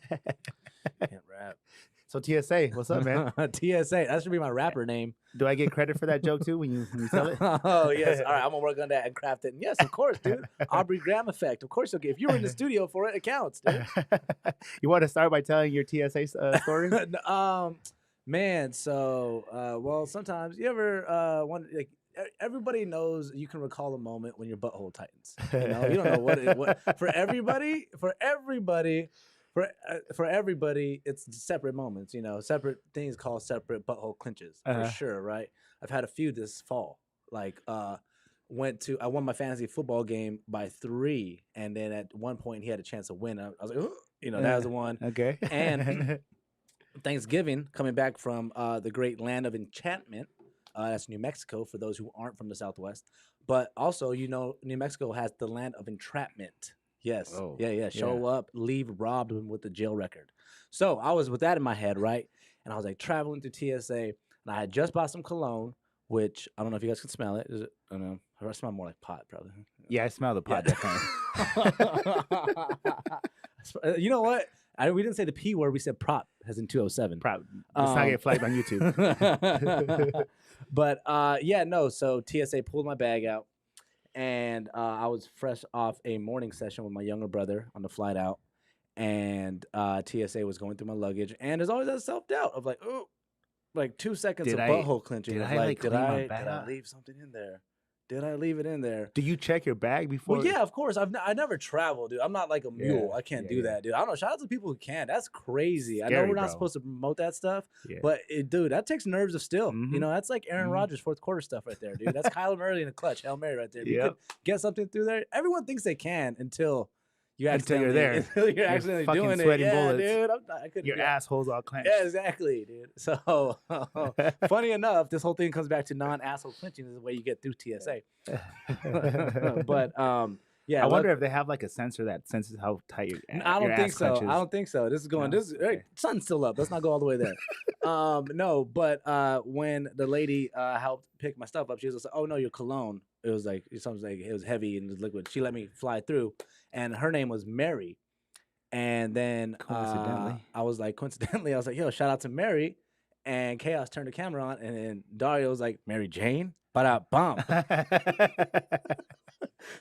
Can't rap. So TSA, what's up, man? TSA. That should be my rapper name. Do I get credit for that joke too when you tell it? Oh yes. All right, I'm gonna work on that and craft it. And yes, of course, dude. Aubrey Graham effect. Of course, okay. If you were in the studio for it, it counts, dude. You want to start by telling your TSA story? Man. So, well, sometimes you ever want like. Everybody knows you can recall a moment when your butthole tightens. You know, you don't know what for everybody, it's separate moments. You know, separate things called separate butthole clinches for sure, right? I've had a few this fall. Like, I won my fantasy football game by 3, and then at one point he had a chance to win. I was like, oh, you know, that was the one. Okay. And Thanksgiving, coming back from the great land of enchantment. That's New Mexico for those who aren't from the Southwest. But also, you know, New Mexico has the land of entrapment. Yes. Oh, yeah. Show up, leave robbed with the jail record. So I was with that in my head, right? And I was like traveling through TSA, and I had just bought some cologne, which I don't know if you guys can smell it. Is it? I don't know. I smell more like pot, probably. Yeah, I smell the pot, definitely. You know what? We didn't say the P word. We said prop, as in 207. Prop. Let's not get flagged on YouTube. But so TSA pulled my bag out, and I was fresh off a morning session with my younger brother on the flight out, and TSA was going through my luggage, and there's always that self-doubt of like, oh, like 2 seconds of butthole clenching. Did I leave something in there? Did I leave it in there? Do you check your bag before? Well, yeah, of course. I never traveled, dude. I'm not like a mule. I can't do that, dude. I don't know. Shout out to people who can. That's crazy. I know we're not supposed to promote that stuff, but dude, that takes nerves of steel. Mm-hmm. You know, that's like Aaron Rodgers fourth quarter stuff right there, dude. That's Kyler Murray in a clutch, Hail Mary right there. You can get something through there. Everyone thinks they can until you're there. Until you're accidentally doing it. Yeah, bullets. Dude. I couldn't. Your asshole's all clenched. Yeah, exactly, dude. So, funny enough, this whole thing comes back to non-asshole clenching is the way you get through TSA. But I wonder if they have like a sensor that senses how tight your I don't think so. Clenches. I don't think so. This is going. Sun's still up. Let's not go all the way there. No, but when the lady helped pick my stuff up, she was like, "Oh no, your cologne." It was like something like it was heavy and it was liquid. She let me fly through, and her name was Mary. And then I was like, "Yo, shout out to Mary." And Chaos turned the camera on, and then Dario was like, "Mary Jane." Ba-da-bum.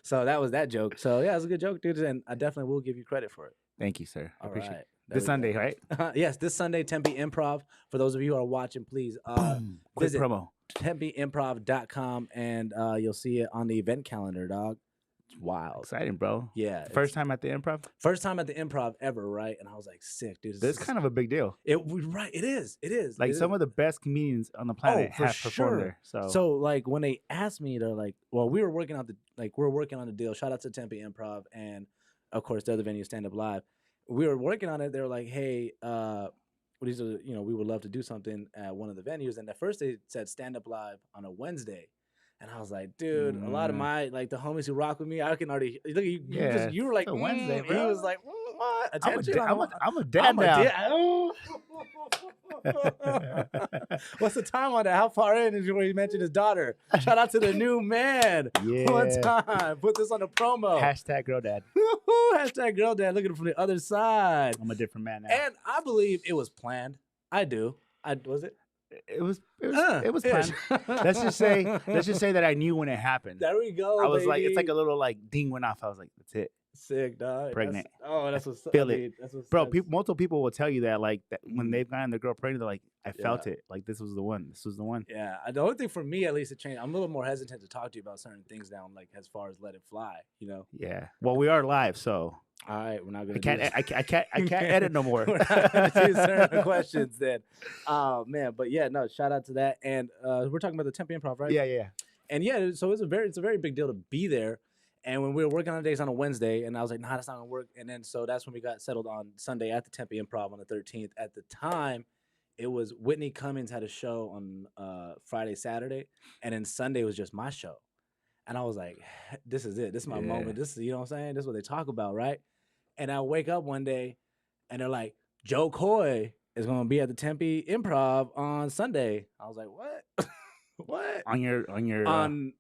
So that was that joke. So yeah, it was a good joke, dude, and I definitely will give you credit for it. Thank you, sir. I appreciate it. This Sunday, right? Yes, this Sunday, Tempe Improv. For those of you who are watching, please visit TempeImprov.com, and you'll see it on the event calendar, dog. It's wild. Exciting, bro. Yeah. First time at the Improv? First time at the Improv ever, right? And I was like, sick, dude. That's kind of a big deal. Right, it is. It is. Like some of the best comedians on the planet have performed there. So like when they asked me, they're like, well, we're working on the deal. Shout out to Tempe Improv and of course the other venue, Stand Up Live. We were working on it. They were like, hey, we would love to do something at one of the venues. And at first they said Stand Up Live on a Wednesday. And I was like, dude, a lot of my like the homies who rock with me, I can already look at you. You were like Wednesday, bro. He was like, what? Attention. I'm a dad now. What's the time on that? How far in is where you mentioned his daughter? Shout out to the new man. Yeah. One time. Put this on the promo. Hashtag girl dad. Hashtag girl dad. Look at it from the other side. I'm a different man now. And I believe it was planned. I do. Was it? It was planned. Let's just say that I knew when it happened. There we go. I was baby. like, it's like a little like ding went off. I was like, that's it. Sick, dog. Pregnant. That's what's feel it, bro. Multiple people will tell you that like that when they've gotten their girl pregnant, they're like, I felt it. Like this was the one. This was the one. Yeah. The only thing for me, at least, it changed. I'm a little more hesitant to talk to you about certain things now, like as far as let it fly. You know. Yeah. Well, we are live, so. All right, we're not gonna. I can't edit no more. We're not gonna do certain questions then. Oh man, but yeah, no. Shout out to that, and we're talking about the Tempe Improv, right? Yeah. And yeah, so it's a very big deal to be there. And when we were working on days on a Wednesday, and I was like, nah, that's not gonna work. And then so that's when we got settled on Sunday at the Tempe Improv on the 13th. At the time, it was Whitney Cummings had a show on Friday, Saturday, and then Sunday was just my show. And I was like, this is it. This is my moment. This is, you know what I'm saying? This is what they talk about, right? And I wake up one day, and they're like, Joe Coy is going to be at the Tempe Improv on Sunday. I was like, what? What? On your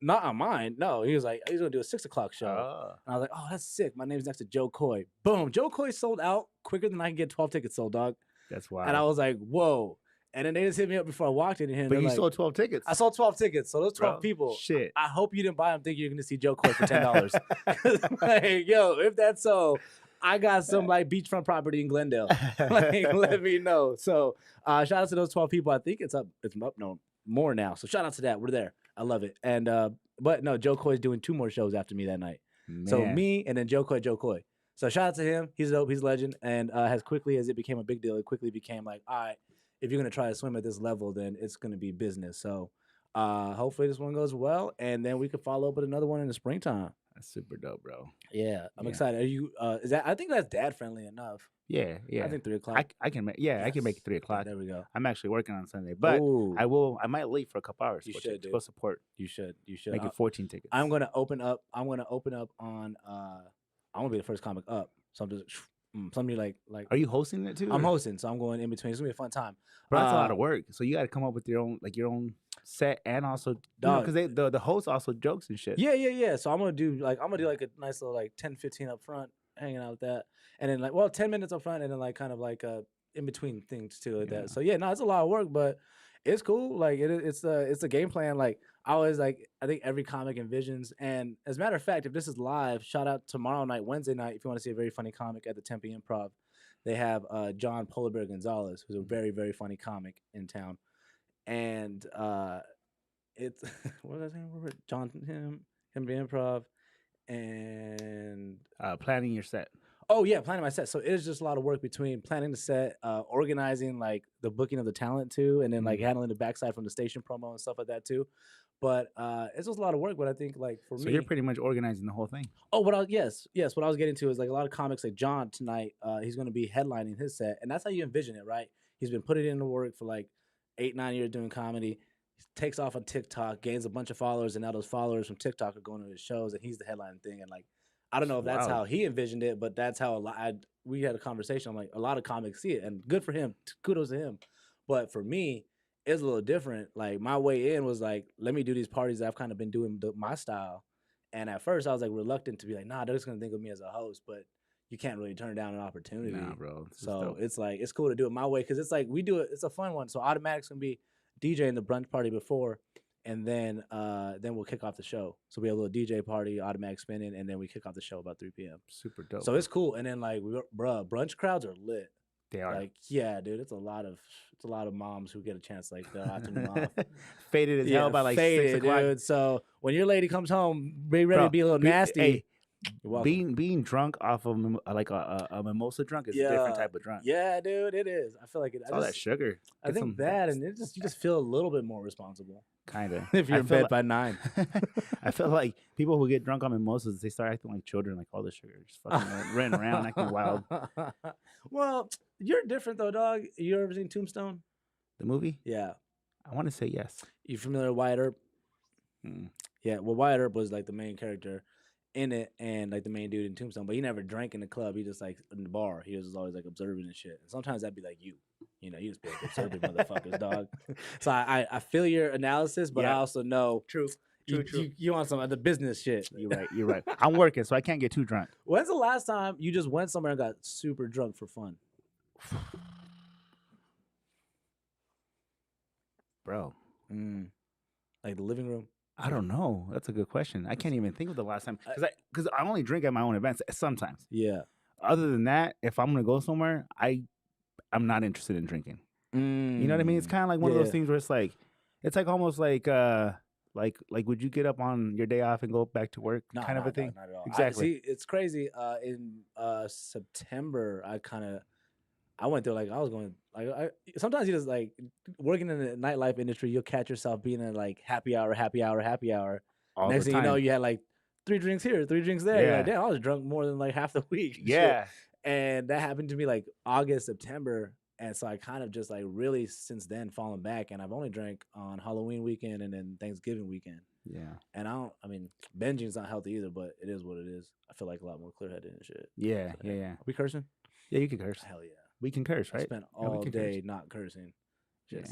Not on mine. No, he was like, he's gonna do a 6 o'clock show. Oh, And I was like, oh, that's sick. My name's next to Joe Coy. Boom. Joe Coy sold out quicker than I can get 12 tickets sold, dog. that's And I wild. was like, whoa. And then they just hit me up before I walked in here. And But they're you like, sold 12 tickets. I sold 12 tickets. So those 12 Bro, people, shit. I hope you didn't buy them thinking you're going to see Joe Coy for $10. Like, yo, if that's so, I got some like beachfront property in Glendale. Like, let me know. So shout out to those 12 people. I think it's up no more now. So shout out to that. We're there. I love it. And but no, Joe Coy's doing 2 more shows after me that night. So Man. me and then Joe Coy. So shout out to him. He's dope. He's a legend. And as quickly as it became a big deal, it quickly became like, all right, if you're gonna try to swim at this level, then it's gonna be business. So hopefully this one goes well, and then we can follow up with another one in the springtime. That's super dope, bro. Yeah, I'm Yeah. excited. Are you? Is that? I think that's dad friendly enough. Yeah, yeah. I think 3 o'clock. I can make I can make it 3 o'clock. There we go. I'm actually working on Sunday, but Ooh, I might leave for a couple hours. You to should, go dude. support. you should. Make it 14 tickets. I'm gonna open up on. I'm gonna be the first comic up. So I'm just somebody like. Are you hosting it too? I'm or- hosting, so I'm going in between. It's gonna be a fun time. Bro, that's a lot of work. So you got to come up with your own set and also because the host also jokes and shit. Yeah. So I'm gonna do like a nice little like 10-15 up front, hanging out with that, and then 10 minutes up front, and then like kind of like in between things too like Yeah. that. So yeah, no, it's a lot of work, but it's cool. Like it's a game plan. Like I always I think every comic envisions. And as a matter of fact, if this is live, shout out tomorrow night, Wednesday night, if you want to see a very funny comic at the Tempe Improv. They have John Polar Bear Gonzalez, who's a very, very funny comic in town. And it's what was I saying? John him the Improv and Planning your set. oh yeah, planning my set. So it is just a lot of work between planning the set, organizing like the booking of the talent too, and then like handling the backside from the station promo and stuff like that too. But it's just a lot of work. But I think like for So me, you're pretty much organizing the whole thing. oh, yes. What I was getting to is like a lot of comics like John tonight. He's going to be headlining his set, and that's how you envision it, right? He's been putting into work for like 8-9 years doing comedy. He takes off on TikTok, gains a bunch of followers, and now those followers from TikTok are going to his shows, and he's the headline thing. And like, I don't know if that's Wow. how he envisioned it, but that's how we had a conversation. I'm like, a lot of comics see it, and good for him. Kudos to him. But for me, it's a little different. Like my way in was like, let me do these parties that I've kind of been doing my style. And at first I was like reluctant to be like, nah, they're just gonna think of me as a host, but you can't really turn down an opportunity. Nah, bro. So it's like it's cool to do it my way because it's like we do it. It's a fun one. So Automatic's gonna be DJing the brunch party before, and then we'll kick off the show. So we have a little DJ party, Automatic spinning, and then we kick off the show about 3 p.m. super dope. So it's cool. And then like brunch crowds are lit. they are Like yeah, dude, it's a lot of moms who get a chance like the afternoon off. faded as hell by like 6 o'clock. Dude. So when your lady comes home, be ready to be a little nasty. Hey, You're welcome. being drunk off of like a mimosa drunk is a different type of drunk. Yeah, dude, it is. I feel like it. It's all that sugar. I think that, and you just feel a little bit more responsible Kind of. if you're in bed by 9. I feel like people who get drunk on mimosas, they start acting like children, like all the sugar, just fucking running around, acting wild. Well, you're different though, dog. You ever seen Tombstone? The movie? Yeah. I want to say yes. You familiar with Wyatt Earp? Mm. Yeah. Well, Wyatt Earp was like the main character in it and like the main dude in Tombstone, but he never drank in the club. He just like in the bar. He was just always like observing and shit. And sometimes that'd be like you just be like observing motherfuckers, dog. So I feel your analysis, but I also know True. you want some of the business shit. You're right. I'm working, so I can't get too drunk. When's the last time you just went somewhere and got super drunk for fun? Bro, Like the living room? I don't know. That's a good question. I can't even think of the last time because I only drink at my own events sometimes. Yeah. Other than that, if I'm gonna go somewhere, I'm not interested in drinking. You know what I mean? It's kind of like one of those things where it's like almost like would you get up on your day off and go back to work kind of a thing? Not at all. Exactly. See, it's crazy. In September, I went through like I was going like sometimes you just like working in the nightlife industry, you'll catch yourself being in like happy hour. All Next the thing you know, time. you had like 3 drinks here, 3 drinks there. You're like, Yeah. damn, I was drunk more than like half the week. Yeah. Shit. And that happened to me like August, September. And so I kind of just like really since then fallen back. And I've only drank on Halloween weekend and then Thanksgiving weekend. Yeah. And binging's not healthy either, but it is what it is. I feel like a lot more clear headed and shit. Yeah. So, Yeah. Are we cursing? Yeah. You can curse. Hell yeah. We can curse, I right? spent Yeah, we all can day curse. not cursing. Shit Yeah.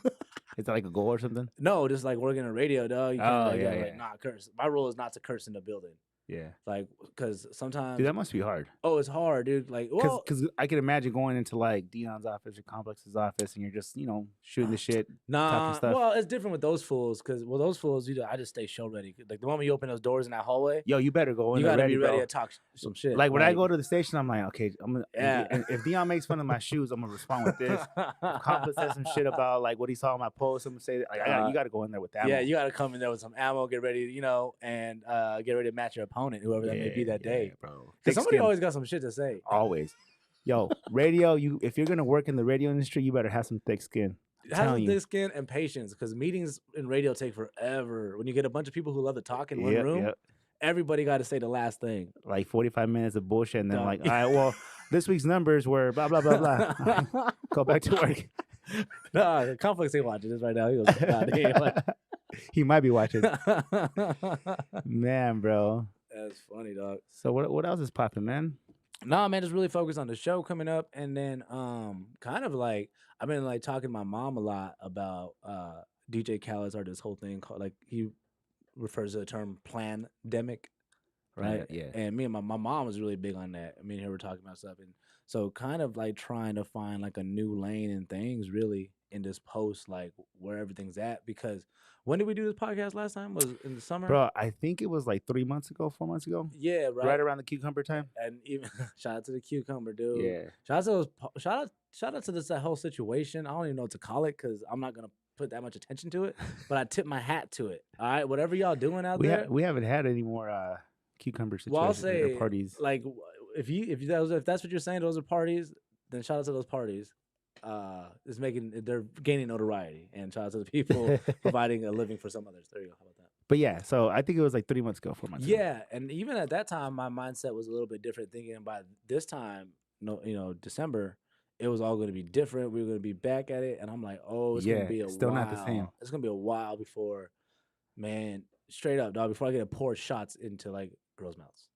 sucks. Is that like a goal or something? No, just like working on radio, dog. You can't Oh like, yeah, gotta, yeah, like not curse. My rule is not to curse in the building. yeah. Like, because Dude, sometimes, that must be hard. oh, it's hard, dude. Like, well, Because I can imagine going into like Dion's office or Complex's office, and you're just shooting the shit, talking nah. stuff. Well, it's different with those fools, because those fools, I just stay show ready. Like the moment you open those doors in that hallway, Yo, you better go in you there gotta ready, be ready bro. to talk some shit. Like when I go to the station, I'm like, okay, I'm gonna. Yeah. And if Dion makes fun of my shoes, I'm gonna respond with this. If Complex says some shit about like what he saw on my post, I'm gonna say, like, you got to go in there with that. Yeah, you got to come in there with some ammo, get ready, and get ready to match your opponent, whoever that may be that day, bro. Because somebody always got some shit to say. Always. Yo, radio. If you're gonna work in the radio industry, you better have some thick skin. Have some thick skin and patience, because meetings in radio take forever. When you get a bunch of people who love to talk in one room, everybody got to say the last thing. Like 45 minutes of bullshit, and then like, all right, well, this week's numbers were blah blah blah blah. Go back to work. No, Complex ain't watching this right now. He goes, God, he might be watching. Man, bro. That's funny, dog. So what else is popping, man? Nah, man, just really focused on the show coming up, and then kind of like I've been like talking to my mom a lot about DJ Khaled started this whole thing called, like, he refers to the term plandemic, right? Yeah. And me and my mom was really big on that. Me and her were talking about stuff, and so kind of like trying to find like a new lane and things really in this post, like where everything's at. Because when did we do this podcast last time? Was it in the summer? Bro, I think it was like 3 months ago, 4 months ago. Yeah, right. Right around the cucumber time. And even shout out to the cucumber, dude. Yeah. Shout out to this whole situation. I don't even know what to call it, because I'm not gonna put that much attention to it. But I tip my hat to it. All right, whatever y'all doing out there. We haven't had any more cucumber situations. Well, I'll say parties. Like if that's what you're saying, those are parties. Then shout out to those parties. They're gaining notoriety, and shout out to the people providing a living for some others. There you go. How about that? But yeah, so I think it was like 3 months ago, 4 months ago. Yeah, and even at that time, my mindset was a little bit different. Thinking by this time, December, it was all going to be different. We were going to be back at it, and I'm like, oh, it's going to be a still while. not the same. It's going to be a while before, man, straight up, dog. Before I get to pour shots into like girls' mouths.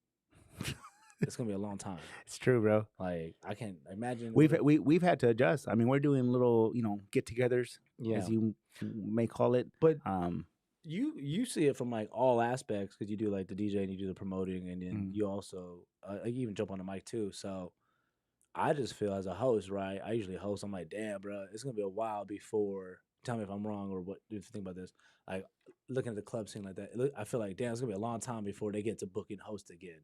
It's gonna be a long time. It's true, bro. Like I can't imagine. We've had to adjust. I mean, we're doing little, get-togethers, as you may call it. But you see it from like all aspects, because you do like the DJ and you do the promoting, and then you also you even jump on the mic too. So I just feel as a host, right? I usually host. I'm like, damn, bro, it's gonna be a while before. Tell me if I'm wrong or what. If you think about this, like looking at the club scene like that, I feel like, damn, it's gonna be a long time before they get to book and host again.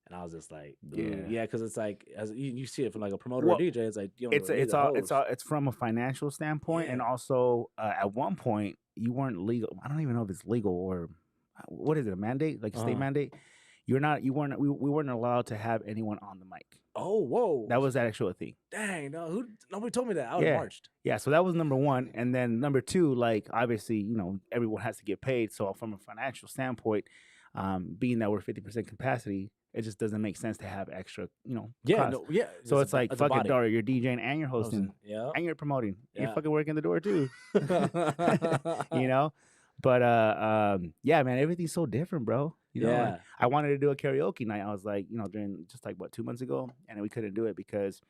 And I was just like, yeah, because it's like, as you see it from like a promoter or DJ, it's like it's from a financial standpoint, and also at one point you weren't legal. I don't even know if it's legal or what is it, a mandate, like a state mandate. We weren't allowed to have anyone on the mic. Oh, whoa, that was the actual thing. Dang, no, nobody told me that. I would have marched. Yeah, so that was number one, and then number two, like obviously, everyone has to get paid. So from a financial standpoint, being that we're 50% capacity, it just doesn't make sense to have extra, cost. So it's like, fuck it, Dario, you're DJing and you're hosting, and you're promoting. You're fucking working the door too, But yeah, man, everything's so different, bro. I wanted to do a karaoke night. I was like, during just like 2 months ago, and we couldn't do it because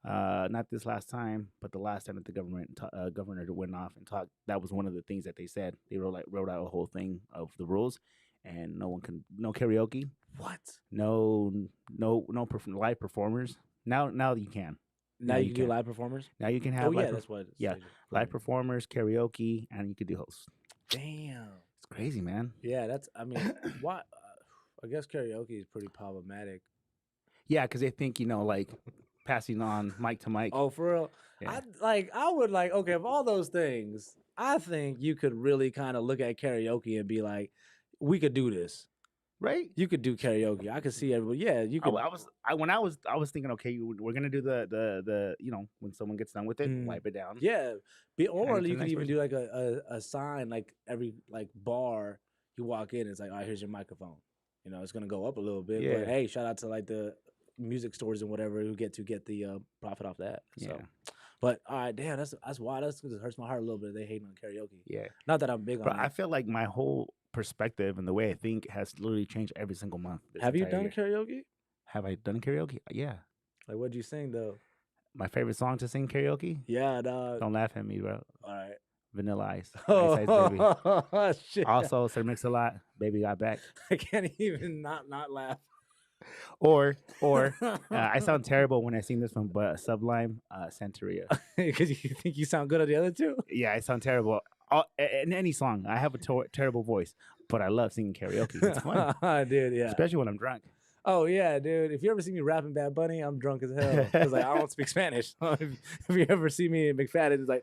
not this last time, but the last time that the governor went off and talked. That was one of the things that they said. They wrote out a whole thing of the rules. And no karaoke. What? No live performers. Now you can. Now you can do live performers. Now you can have. That's what. Live performers, karaoke, and you could do hosts. Damn, it's crazy, man. Yeah, that's. I mean, why? I guess karaoke is pretty problematic. Yeah, because they think like passing on mic to mic. Oh, for real. Yeah. I would like. Okay, of all those things, I think you could really kind of look at karaoke and be like, we could do this, right? You could do karaoke. I could see everybody. Yeah, you could. I was thinking, okay, we're gonna do the when someone gets done with it, wipe it down. Yeah, or you could even do like a sign, like every like bar you walk in, it's like, all right, here's your microphone. It's gonna go up a little bit, but hey, shout out to like the music stores and whatever who get the profit off that. So. Yeah. But all right, damn, that's why it hurts my heart a little bit. They hating on karaoke. Yeah, not that I'm big on it. I feel like my whole perspective and the way I think has literally changed every single month. Have you done karaoke? Have I done karaoke? Yeah. Like, what'd you sing though? My favorite song to sing karaoke? Yeah, dog. Don't laugh at me, bro. All right. Vanilla Ice. Ice Ice Baby. Oh, shit. Also, Sir Mix-a-Lot, Baby Got Back. I can't even not laugh. Or I sound terrible when I sing this one, but Sublime, Santeria. Because you think you sound good at the other two? Yeah, I sound terrible. In any song, I have a terrible voice, but I love singing karaoke. It's fun. Dude, yeah. Especially when I'm drunk. Oh, yeah, dude. If you ever see me rapping Bad Bunny, I'm drunk as hell. Because like, I don't speak Spanish. if you ever see me in McFadden, it's like,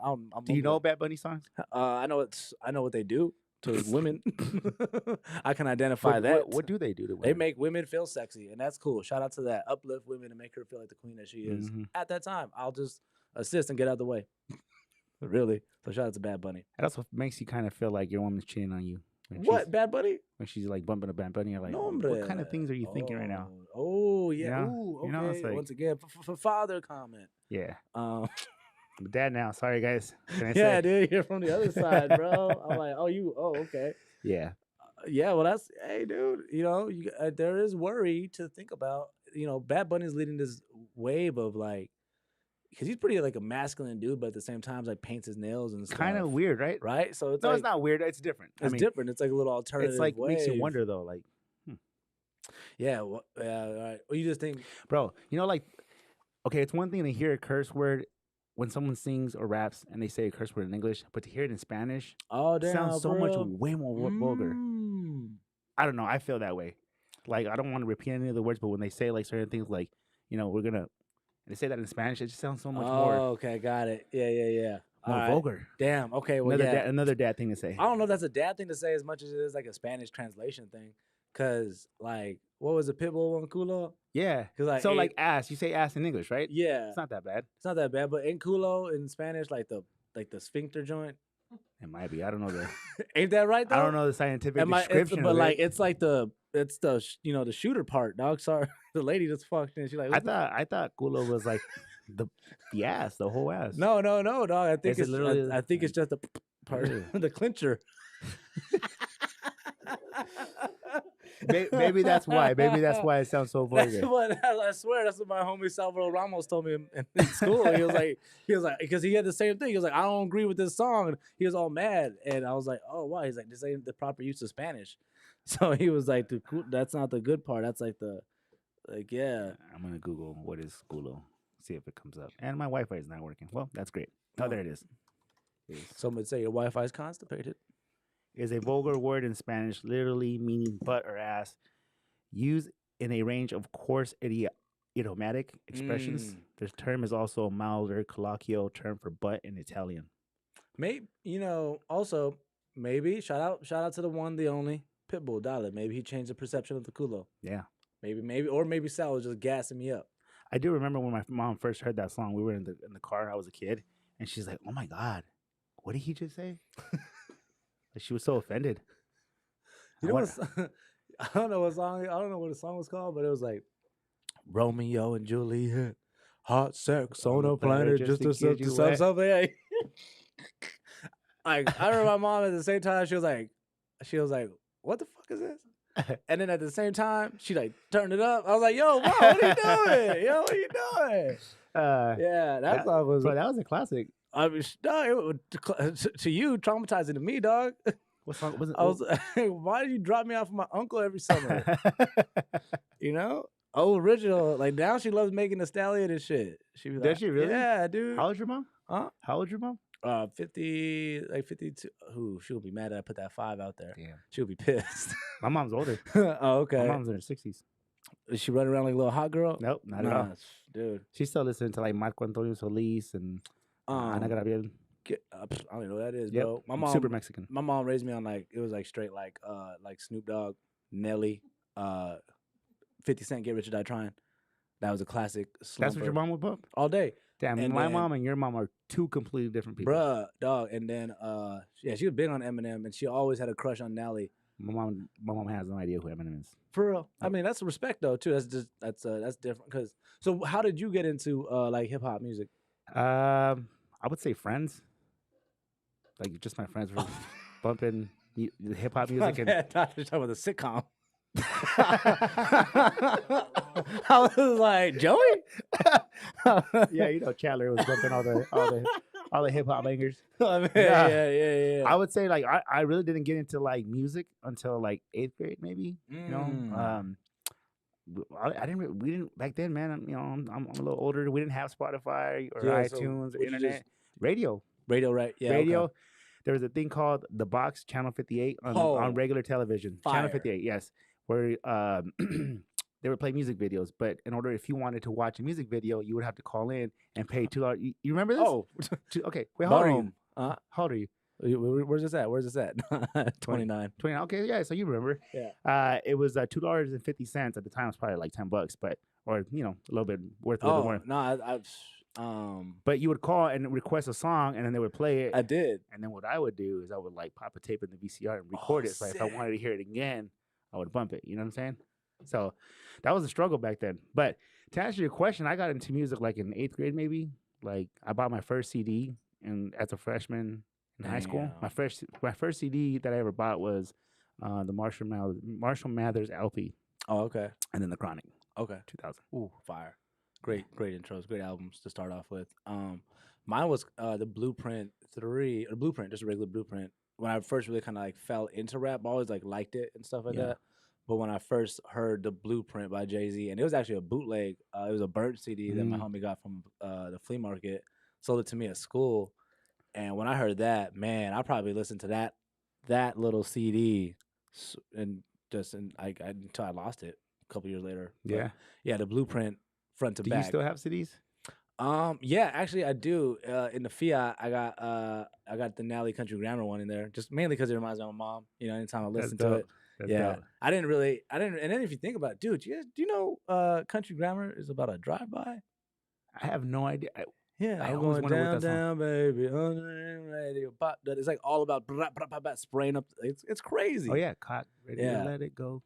I'm Do you know Bad Bunny songs? I know what they do to women. I can identify that. What do they do to women? They make women feel sexy, and that's cool. Shout out to that. Uplift women and make her feel like the queen that she is. At that time, I'll just assist and get out of the way. Really. So shout out to Bad Bunny. That also makes you kind of feel like your woman's cheating on you. What, Bad Bunny? When she's like bumping a Bad Bunny, you're like, No, what kind of things are you thinking right now? Oh, yeah. You know? Ooh, okay. You know, it's like- Once again, for father comment. Yeah. Um, I'm a dad now. Sorry, guys. Can I yeah, say? dude, you're from the other side, bro. I'm like, okay. Yeah. Yeah, well, hey, dude, you know, there is worry to think about. You know, Bad Bunny's leading this wave of like, because he's pretty like a masculine dude, but at the same time, like paints his nails and stuff. Kind of weird, right? Right? So it's No, like, it's not weird. It's different. It's different. It's like a little alternative. It's like makes you wave. wonder though, like, Yeah, all right. Well, you just think, bro, you know, like, okay, it's one thing to hear a curse word when someone sings or raps and they say a curse word in English, but to hear it in Spanish, oh damn, sounds so much way more vulgar. Mm. I don't know. I feel that way. Like, I don't want to repeat any of the words, but when they say like certain things, like, you know, they say that in Spanish, it just sounds so much more. Oh, okay, got it. Yeah. More vulgar. Damn. Okay. Well, Another dad thing to say. I don't know if that's a dad thing to say as much as it is like a Spanish translation thing. Cause like, what was the pitbull one, culo? Yeah. Cause like, so like ass, you say ass in English, right? Yeah. It's not that bad. It's not that bad, but in culo in Spanish, like the sphincter joint. It might be. I don't know the. Ain't that right though? I don't know the scientific description. But like, it's like the the shooter part, dog. Sorry, the lady just fucked in. She like, I thought culo was like the ass, the whole ass. No, dog. I think it's literally. I think it's just the part, the clincher. Maybe that's why. Maybe that's why it sounds so vulgar. That's what I swear. That's what my homie Salvador Ramos told me in school. He was like, because he had the same thing. He was like, I don't agree with this song. And he was all mad, and I was like, oh, why? He's like, this ain't the proper use of Spanish. So he was like, that's not the good part. That's like yeah. I'm gonna Google what is culo, see if it comes up. And my Wi-Fi is not working. Well, that's great. Oh, there it is. Some would say your Wi-Fi is constipated. Is a vulgar word in Spanish, literally meaning butt or ass, used in a range of coarse idiomatic expressions. This term is also a milder colloquial term for butt in Italian. Maybe, also maybe shout out to the one, the only Pitbull Dollar. Maybe he changed the perception of the culo. Yeah. Maybe Sal was just gassing me up. I do remember when my mom first heard that song. We were in the car. I was a kid, and she's like, "Oh my God, what did he just say?" She was so offended. I don't know what the song was called, but it was like Romeo and Juliet, hot sex on a planet just to something. Like, I remember my mom at the same time. She was like, "What the fuck is this?" And then at the same time, she like turned it up. I was like, "Yo, Mom, what are you doing? Yo, what are you doing?" Yeah, that song was. Bro, that was a classic. I mean, to you, traumatizing to me, dog. What song was it? I was, why do you drop me off with my uncle every summer? Original. Like, now she loves making the stallion and shit. She was Does she really? Yeah, dude. How old's your mom? Huh? How old's your mom? 52. She'll be mad that I put that 5 out there. Damn. She'll be pissed. My mom's older. Oh, okay. My mom's in her 60s. Is she running around like a little hot girl? Nope, not at all. Dude. She's still listening to like Marco Antonio Solis and Ana Gabriel. I don't even know what that is, Yep. bro. My mom, super Mexican. My mom raised me on it was like straight like Snoop Dogg, Nelly, 50 Cent, Get Rich or Die Trying. That was a classic slumper. That's what your mom would bump? All day. Damn, and my mom and your mom are two completely different people. Bruh, dog. And then she was big on Eminem, and she always had a crush on Nelly. My mom has no idea who Eminem is. For real. I mean, that's respect though too. That's different. So how did you get into like hip hop music? I would say friends. Like, just my friends were bumping hip hop music. You're talking about the sitcom. I was like, Joey? Yeah, Chandler was bumping all the all the hip hop bangers. I mean, Nah, yeah. I would say like I really didn't get into like music until like 8th grade, maybe. You know, Mm. I didn't. We didn't back then, man. I'm a little older. We didn't have Spotify or Yeah. So iTunes or would you just internet. Radio, radio, right? Yeah. Okay. radio. There was a thing called the Box Channel 58 on Oh, regular television. Channel fire. 58, yes, where they would play music videos. But in order, if you wanted to watch a music video, you would have to call in and pay $2. You remember this? Oh, Okay, wait, how old are you? boom. How old are you? Where's this at? Where's this at? 29. 29. Okay, yeah, so you remember. Yeah. It was $2.50 at the time. It's probably like $10, but or a little bit worth a little bit Oh more. no, But you would call and request a song, and then they would play it. I did. And then what I would do is I would like pop a tape in the VCR and record it. So if I sick. wanted to hear it again, I would bump it. You know what I'm saying? So that was a struggle back then. But to answer your question, I got into music like in 8th grade, maybe. Like I bought my first CD and as a freshman in high school. Damn. My first CD that I ever bought was the Marshall Mathers LP, Oh, okay. and then the Chronic Okay. 2000. Ooh, fire. Great intros, great albums to start off with. Mine was the Blueprint 3 or Blueprint, just a regular Blueprint. When I first really kind of like fell into rap, I always like liked it and stuff like Yeah. that. But when I first heard the Blueprint by Jay-Z, and it was actually a bootleg, it was a burnt CD that my homie got from the flea market, sold it to me at school. And when I heard that, man, I probably listened to that little CD and just until I lost it a couple years later. But Yeah. yeah, the Blueprint front to Do back. you still have CDs? Yeah, actually I do. In the Fiat, I got the Nally Country Grammar one in there, just mainly because it reminds me of my mom. Anytime I listen to it. That's Yeah, dope. I didn't. And then if you think about it, dude, do you know Country Grammar is about a drive-by? I have no idea. Yeah, I I'm always going wonder what down, that song- down, baby. On the radio, pop that. It's like all about spraying up. It's crazy. Oh yeah, Caught, Ready Yeah. to Let It Go.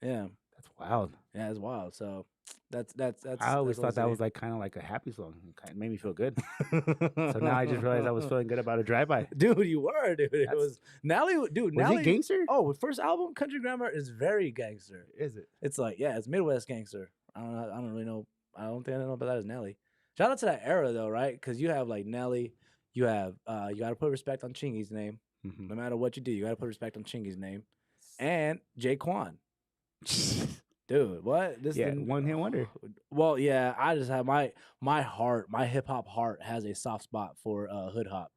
Yeah, That's wild. yeah, it's wild. So that's. I always that's thought that was like kind of like a happy song. It made me feel good. So now I just realized I was feeling good about a drive-by. dude, you were, dude. It That's- was Nally, dude. Was Nally, he gangster? Oh, first album, Country Grammar is very gangster. Is it? It's like, yeah, it's Midwest gangster. I don't really know. I don't think I know about that as Nelly. Shout out to that era though, right? Because you have like Nelly, you have you got to put respect on Chingy's name. Mhm. No matter what you do, you got to put respect on Chingy's name. And Jaquan. Dude, what? This Yeah, one hit wonder. Well, yeah, I just have my heart, my hip hop heart has a soft spot for Hood Hop.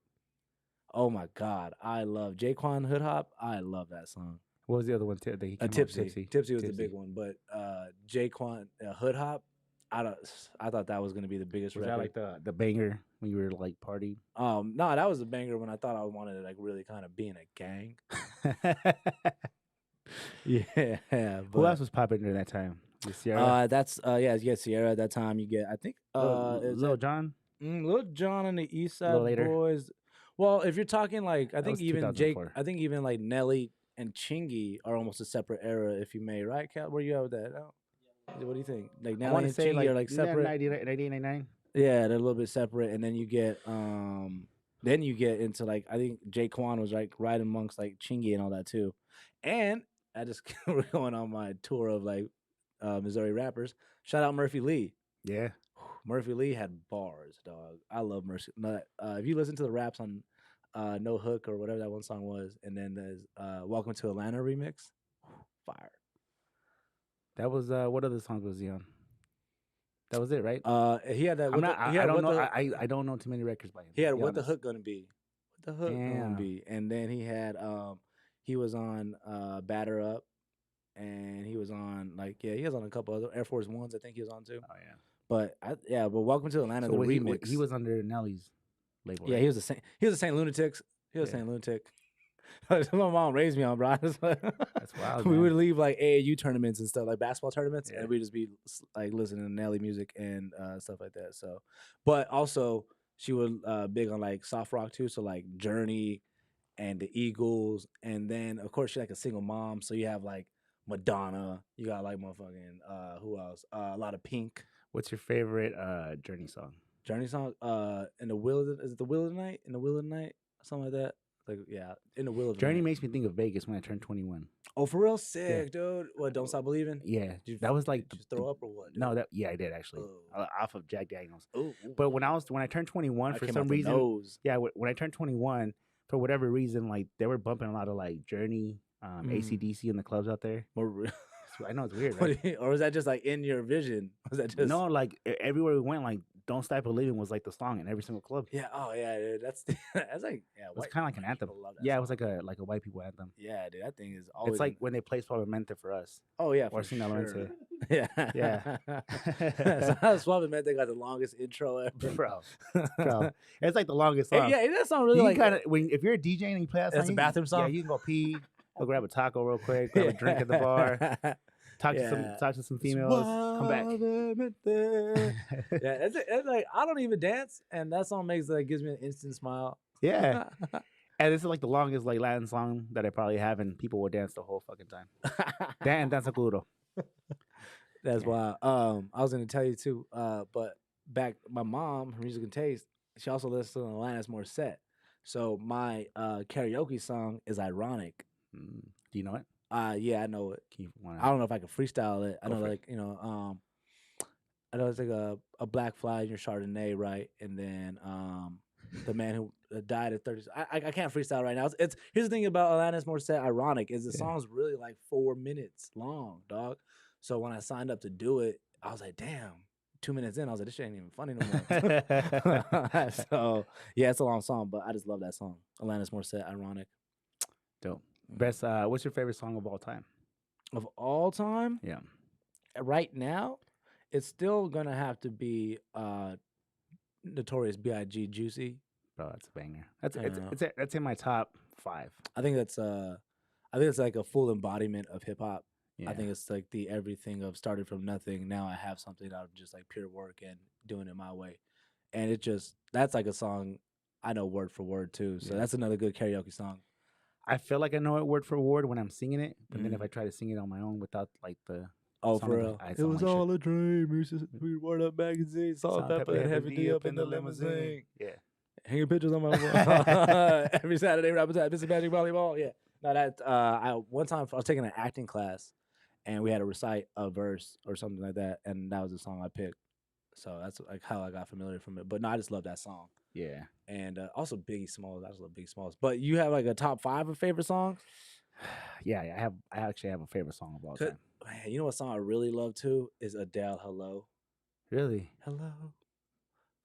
Oh my God, I love Jaquan Hood Hop. I love that song. What was the other one that he came out with? Tipsy. Tipsy was the big one, but Jaquan Hood Hop. I thought that was gonna be the biggest Was record. that like the banger when you were like party? No, that was a banger when I thought I wanted to like really kind of be in a gang. Yeah, but Who else was popping during that time? The Sierra, that's yeah, you get Sierra at that time. You get, I think, Lil Jon. Lil Jon and the East Side Little later. Boys. Well, if you're talking like, I That think was even 2004. I think even like Nelly and Chingy are almost a separate era, if you may, right, Cal? Where you at with that? What do you think? Like I Nelly want and to say Chingy are like separate. 98, 99. Yeah, they're a little bit separate, and then you get into like, I think Jaquan was like right amongst like Chingy and all that too, and I just we're going on my tour of like Missouri rappers. Shout out Murphy Lee. Yeah. Murphy Lee had bars, dog. I love Murphy. If you listen to the raps on No Hook or whatever that one song was, and then there's Welcome to Atlanta remix, fire. That was what other song was he on? That was it, right? He had that. I'm not. I don't know. The, I don't know too many records by him. he had to be What the honest. Hook Gonna Be. What the Hook Gonna Damn. Be, and then he had he was on Batter Up, and he was on like, yeah, he was on a couple other Air Force Ones. I think he was on too. Oh yeah. But but Welcome to Atlanta, So the what, remix. he was under Nelly's label. Yeah, right? he was the Saint Lunatics. He was Yeah. Saint Lunatic. That's what my mom raised me on, bro. That's wild. We man. would leave like AAU tournaments and stuff, like basketball tournaments, Yeah. and we'd just be like listening to Nelly music and stuff like that. So, but also she was big on like soft rock too. So like Journey and the Eagles, and then of course she's like a single mom, so you have like Madonna. You got like motherfucking who else? A lot of Pink. What's your favorite Journey song? Journey song. In the Will of the, is it the Will of the Night? In the Will of the Night, something like that. Like in the will of the Journey night. makes me think of Vegas when I turned 21. Oh, for real, sick, dude. What? Don't stop believing. Yeah, Did you, that was like did you throw up or what? Dude? no, that I did actually Oh. off of Jack Daniels. Oh, But when I turned 21 I for came some out the reason, nose. yeah, when I turned 21 for whatever reason, like they were bumping a lot of like Journey, AC/DC in the clubs out there. More real. I know it's weird, right? Or was that just like in your vision? Was that just No, like everywhere we went, like "Don't Stop Believing" was like the song in every single club. Yeah. Oh yeah, dude. That's like It was kind of like an anthem. Yeah, it was like a white people anthem. Yeah, dude. That thing is always. It's like when they play Suavemente for us. Oh yeah, or for sure. Yeah, yeah. Suavemente got the longest intro ever, bro. It's like the longest song. Yeah, that song really like kind of if you're a DJ and you play that song, it's a bathroom song. Yeah, you can go pee, go grab a taco real quick, grab a drink at the bar, talk to some females, come back. Yeah, it's like I don't even dance, and that song gives me an instant smile. Yeah. And this is like the longest like Latin song that I probably have, and people will dance the whole fucking time. Dance culo. That's why. I was gonna tell you too. But back, my mom, her music and taste, she also listens to Alanis Morissette. So my karaoke song is "Ironic." Do you know it? Yeah, I know it. I don't know if I can freestyle it. I know, like I know it's like a black fly in your Chardonnay, right? And then the man who died at 30. I can't freestyle right now. It's here's the thing about Alanis Morissette. Ironic is the song's really like 4 minutes long, dog. So when I signed up to do it, I was like, damn. 2 minutes in, I was like, this shit ain't even funny no more. So yeah, it's a long song, but I just love that song. Alanis Morissette, Ironic. Dope. Best. What's your favorite song of all time? Of all time? Yeah. Right now, it's still gonna have to be Notorious B.I.G. Juicy. Bro, that's a banger. That's in my top 5. I think it's like a full embodiment of hip hop. Yeah. I think it's like the everything of started from nothing. Now I have something out of just like pure work and doing it my way. And that's like a song I know word for word too. So that's another good karaoke song. I feel like I know it word for word when I'm singing it, but then if I try to sing it on my own without like the for real, it was all a dream. We wore up magazine, Salt, Pepper, and Heavy D up in the limousine. Yeah, hanging pictures on my wall every Saturday. Rappers at Mr. Magic Volleyball. Yeah, no, that one time I was taking an acting class, and we had to recite a verse or something like that, and that was the song I picked. So that's like how I got familiar from it. But no, I just love that song. Yeah. And also Biggie Smalls. I just love Biggie Smalls. But you have like a top 5 of favorite songs? Yeah, I actually have a favorite song of all time. Man, you know what song I really love too? Is Adele, Hello. Really? Hello.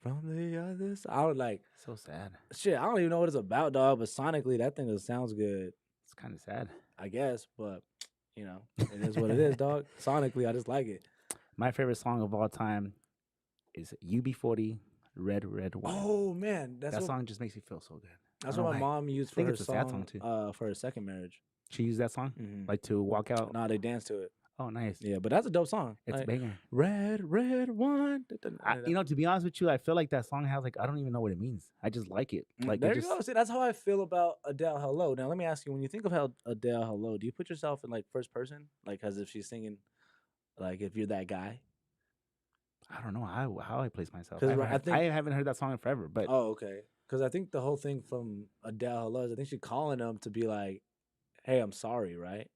From the other side. I would like so sad. Shit, I don't even know what it's about, dog, but sonically that thing just sounds good. It's kind of sad. I guess, but you know, it is what it is, dog. Sonically, I just like it. My favorite song of all time is UB40, Red Red Wine. Oh man, that song just makes me feel so good. That's what my mom used for her song too. For her second marriage. She used that song like to walk out. Nah, they danced to it. Oh, nice. Yeah, but that's a dope song. It's like, a banger. Red Red Wine. To be honest with you, I feel like that song has like I don't even know what it means. I just like it. Like there you go. See, that's how I feel about Adele, Hello. Now let me ask you: when you think of Adele, Hello, do you put yourself in like first person, like as if she's singing, like if you're that guy? I don't know how I place myself. I haven't heard that song in forever. But okay. Because I think the whole thing from Adele Hello is I think she's calling them to be like, "Hey, I'm sorry," right?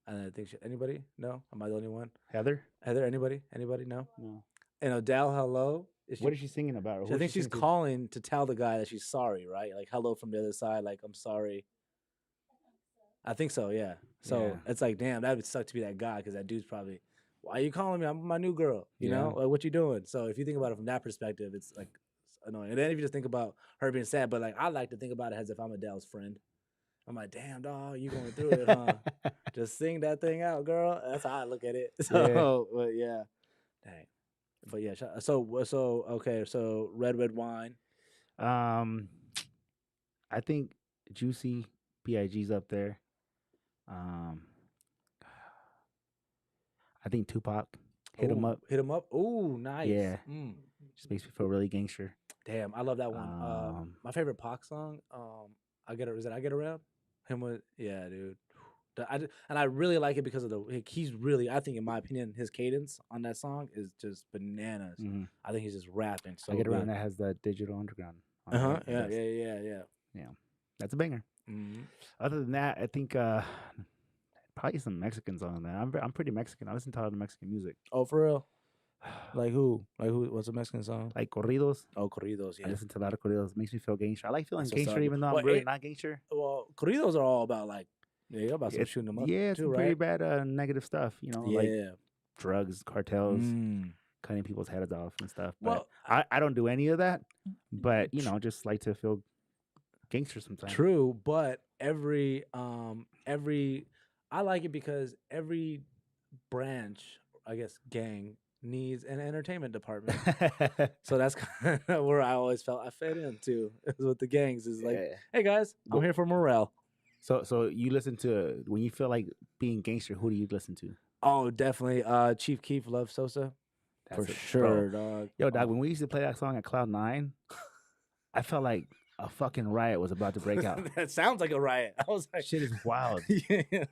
And I think anybody? No, am I the only one? Heather, anybody? No. And Adele Hello. What is she singing about? I think she's calling to tell the guy that she's sorry, right? Like hello from the other side, like I'm sorry. I think so, yeah. So it's like, damn, that would suck to be that guy because that dude's probably, why are you calling me? I'm my new girl. You know, like what you doing? So if you think about it from that perspective, it's like annoying. And then if you just think about her being sad, but like I like to think about it as if I'm Adele's friend. I'm like, damn, dog, you going through it, huh? Just sing that thing out, girl. That's how I look at it. So, but yeah, dang. But yeah, so okay, so Red Red Wine. I think Juicy B.I.G's up there. I think Tupac. Hit him up. Hit him up. Ooh, nice. Yeah. Just makes me feel really gangster. Damn, I love that one. My favorite Pac song. I Get Around. Him with dude. I really like it because of he's really, I think in my opinion, his cadence on that song is just bananas. I think he's just rapping. So I Get Around that has the Digital Underground. Yeah. That's a banger. Mhm. Other than that, I think probably some Mexican songs, man. I'm pretty Mexican. I listen to a lot of Mexican music. Oh, for real? Like who? Like who? What's a Mexican song? Like corridos. Oh, corridos. I Yeah, listen to a lot of corridos. Makes me feel gangster. I like feeling that's what's gangster up. even though I'm Well, really not gangster. corridos are all about like, yeah, about some It's shooting them up yeah, it's too, some pretty right? bad negative stuff. You know, like Yeah. drugs, cartels, Mm. cutting people's heads off and stuff. But Well, I don't do any of that. But you know, just like to feel gangster sometimes. true, but every I like it because every branch, I guess, gang needs an entertainment department. So that's kind of where I always felt I fit into with the gangs. Is like, Yeah. hey guys, I'm Well- here for morale. So you listen to when you feel like being gangster. Who do you listen to? Oh, definitely. Chief Keef, Love Sosa, for Bro. sure, dog. Yo, dog, when we used to play that song at Cloud 9, I felt like a fucking riot was about to break out. That sounds like a riot. I was like, Shit is wild. yeah.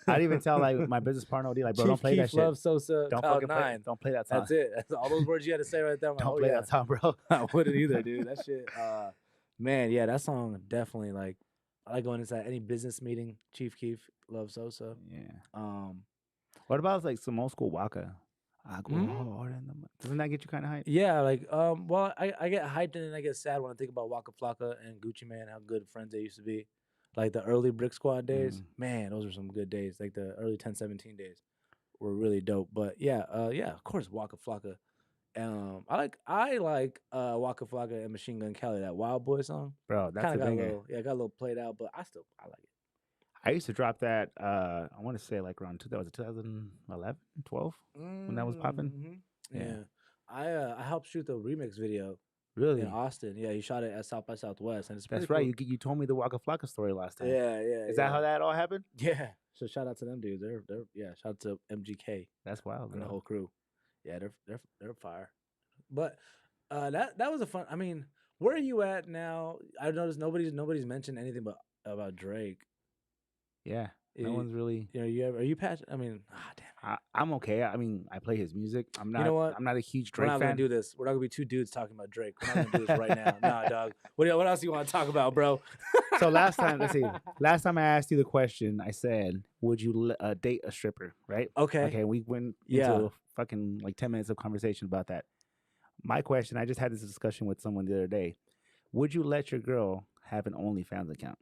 I'd even tell like my business partner, OD, like, bro, Chief don't play Keef, that shit. Love Sosa, Don't Cloud fucking play. 9. Don't play that song. That's it. That's all those words you had to say right there. I'm like, Don't oh, play yeah. that song, bro. I wouldn't either, dude. That shit. Man, yeah, that song definitely like. I like going inside any business meeting. Chief Keef, Love Sosa. Yeah. What about like some old school Waka? I go hard in the Doesn't that get you kind of hyped? Yeah, like well, I get hyped and then I get sad when I think about Waka Flocka and Gucci Mane, how good friends they used to be. Like the early Brick Squad days, man, those were some good days. Like the early 1017 days were really dope. But yeah, of course Waka Flocka. I like Waka Flocka and Machine Gun Kelly, that Wild Boy song. Bro, that's Kind a of got a banger. got a little played out, but I like it. I used to drop that, I want to say like around 2011, 12, when that was popping. Mm-hmm. Yeah. I helped shoot the remix video Really? in Austin. Yeah, he shot it at South by Southwest, and it's That's pretty right. You told me the Waka Flocka story last cool. time. Yeah. Is that how that all happened? Yeah. So shout out to them dudes. They're shout out to MGK That's wild, and the bro. whole crew. Yeah, they're fire. But that was a fun. I mean, where are you at now? I noticed nobody's mentioned anything about Drake. Yeah. No one's really. Are you passionate? I mean, damn. I'm okay. I mean, I play his music. I'm not. You know what? I'm not a huge We're Drake not fan. gonna do this. We're not gonna be two dudes talking about Drake. We're not gonna do this right now. Nah, dog. What else you want to talk about, bro? So last time, let's see. Last time I asked you the question, I said, "Would you date a stripper?" Right? Okay. Okay. We went into fucking like 10 minutes of conversation about that. My question. I just had this discussion with someone the other day. Would you let your girl have an OnlyFans account?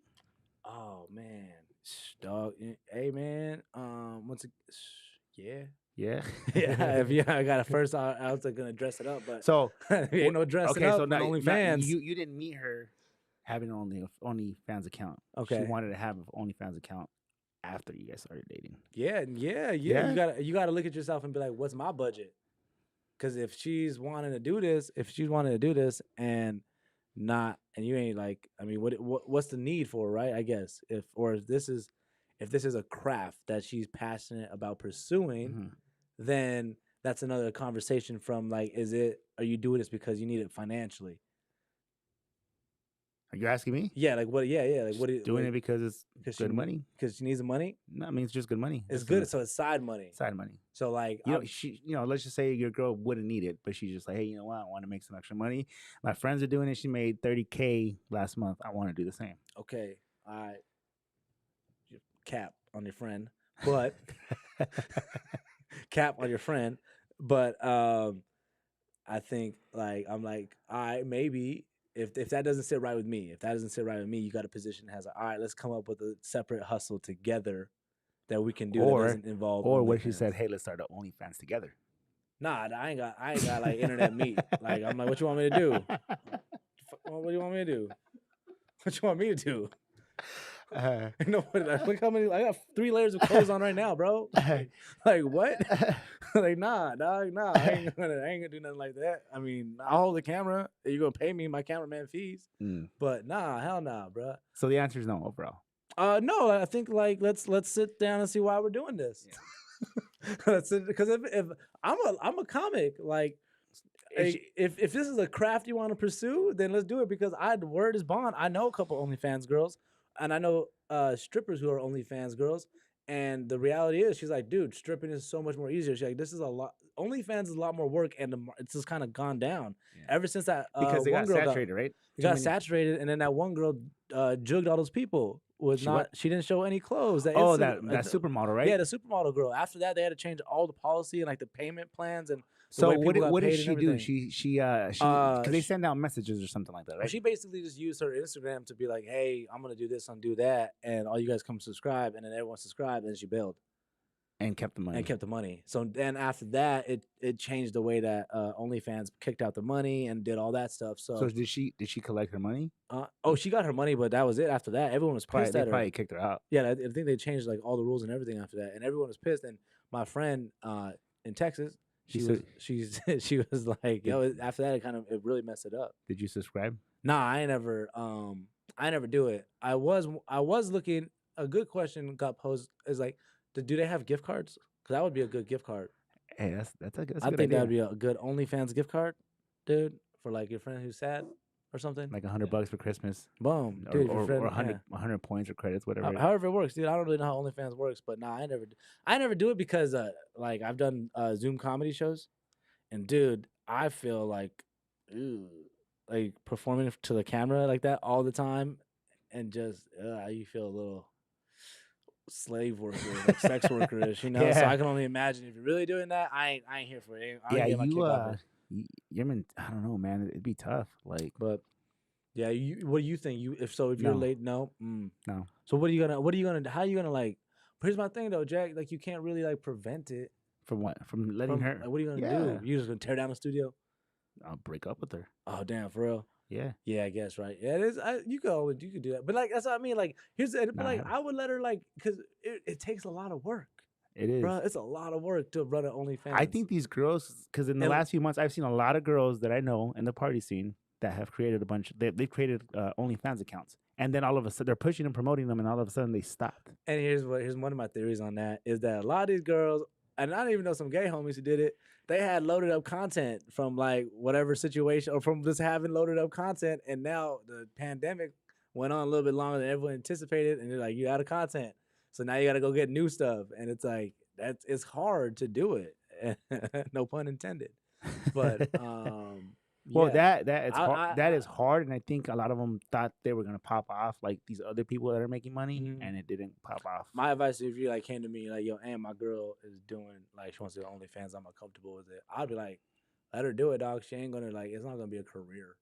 Oh man, dog. Hey man. Yeah. Yeah. Yeah. I got it first. I was gonna dress it up, but So ain't no dressing okay. up. So on now OnlyFans. you didn't meet her having an OnlyFans account. Okay. She wanted to have an OnlyFans account after you guys started dating. Yeah. Yeah? You gotta look at yourself and be like, what's my budget? Because if she's wanting to do this, and not, and you ain't like, I mean, what's the need for, right? I guess if this is a craft that she's passionate about pursuing, then that's another conversation from like, are you doing this because you need it financially? Are you asking me? Yeah, like what? Yeah, like what? Doing it because it's good money? Because she needs the money. No, I mean it's just good money. It's good, so it's side money. Side money. So like, let's just say your girl wouldn't need it, but she's just like, hey, you know what? I want to make some extra money. My friends are doing it. She made $30K last month. I want to do the same. Okay, I cap on your friend, but cap on your friend, but I think like I'm like, maybe. If that doesn't sit right with me, you got a position that has all right, let's come up with a separate hustle together that we can do that doesn't involve. Or what if she said, hey, let's start an OnlyFans together? Nah, I ain't got like internet meat. Like I'm like, what you want me to do? What do you want me to do? What you want me to do? Look how many. I got 3 layers of clothes on right now, bro. Like what? Like nah, dog, nah. I ain't gonna do nothing like that. I mean, I'll hold the camera. You're gonna pay me my cameraman fees, but nah, hell nah, bro. So the answer is no overall. No, I think like let's sit down and see why we're doing this. Because if I'm a comic, like if this is a craft you want to pursue, then let's do it. Because the word is bond. I know a couple OnlyFans girls, and I know strippers who are OnlyFans girls, And the reality is, she's like, dude, stripping is so much more easier. She's like, this is a lot. OnlyFans is a lot more work, and it's just kind of gone down Yeah. ever since that Because they one got girl saturated, right? it Too got many- saturated, and then that one girl jugged all those people with She what? she didn't show any clothes. That Oh, Instagram, that supermodel, right? yeah, the supermodel girl. After that, they had to change all the policy and like the payment plans and the So way what people got what did paid and she do? everything. She because they send out messages or something like that, right? She basically just used her Instagram to be like, hey, I'm gonna do this, I'm gonna do that, and all you guys come subscribe, and then everyone subscribed, and she bailed. And kept the money. And kept the money. So then after that, it changed the way that OnlyFans kicked out the money and did all that stuff. So did she collect her money? Oh, she got her money, but that was it. After that, everyone was pissed They at her. probably kicked her out. Yeah, I think they changed like all the rules and everything after that, and everyone was pissed. And my friend in Texas, she was like, yo. After that, it really messed it up. Did you subscribe? Nah, I never do it. I was looking. A good question got posed is like, do they have gift cards? Because that would be a good gift card. Hey, that's a good. I think that'd be a good OnlyFans gift card, dude, for like your friend who's sad or something. Like $100 for Christmas. Boom, dude, or, friend, 100 points or credits, whatever. However it works, dude. I don't really know how OnlyFans works, but nah, I never do it because like I've done Zoom comedy shows, and dude, I feel like, ew, like performing to the camera like that all the time, and just you feel a little slave worker, like sex workerish, you know. Yeah. So I can only imagine if you're really doing that. I ain't here for it. Yeah, you're I don't know, man. It'd be tough. Like, but yeah, what do you think? If you're late, no. No. So how are you gonna like? Here's my thing though, Jack. Like you can't really like prevent it from what? From letting her? Like, what are you gonna do? You just gonna tear down the studio? I'll break up with her. Oh damn, for real. Yeah. Yeah, I guess, right. Yeah, it is. You could do that, but like that's what I mean. Like I would let her like because it takes a lot of work. It is, bro. It's a lot of work to run an OnlyFans. I think these girls, because in the last few months, I've seen a lot of girls that I know in the party scene that have created a bunch. They've created OnlyFans accounts, and then all of a sudden they're pushing and promoting them, and all of a sudden they stopped. And here's one of my theories on that is that a lot of these girls, and I don't even know some gay homies who did it. They had loaded up content from like whatever situation, or from just having loaded up content, and now the pandemic went on a little bit longer than everyone anticipated, and they're like, you out of content, so now you got to go get new stuff, and it's like it's hard to do it, no pun intended, but well, yeah. that is hard, and I think a lot of them thought they were gonna pop off like these other people that are making money, and it didn't pop off. My advice, if you like came to me like, yo, and my girl is doing like she wants to do OnlyFans, I'm not comfortable with it. I'd be like, let her do it, dog. She ain't gonna it's not gonna be a career.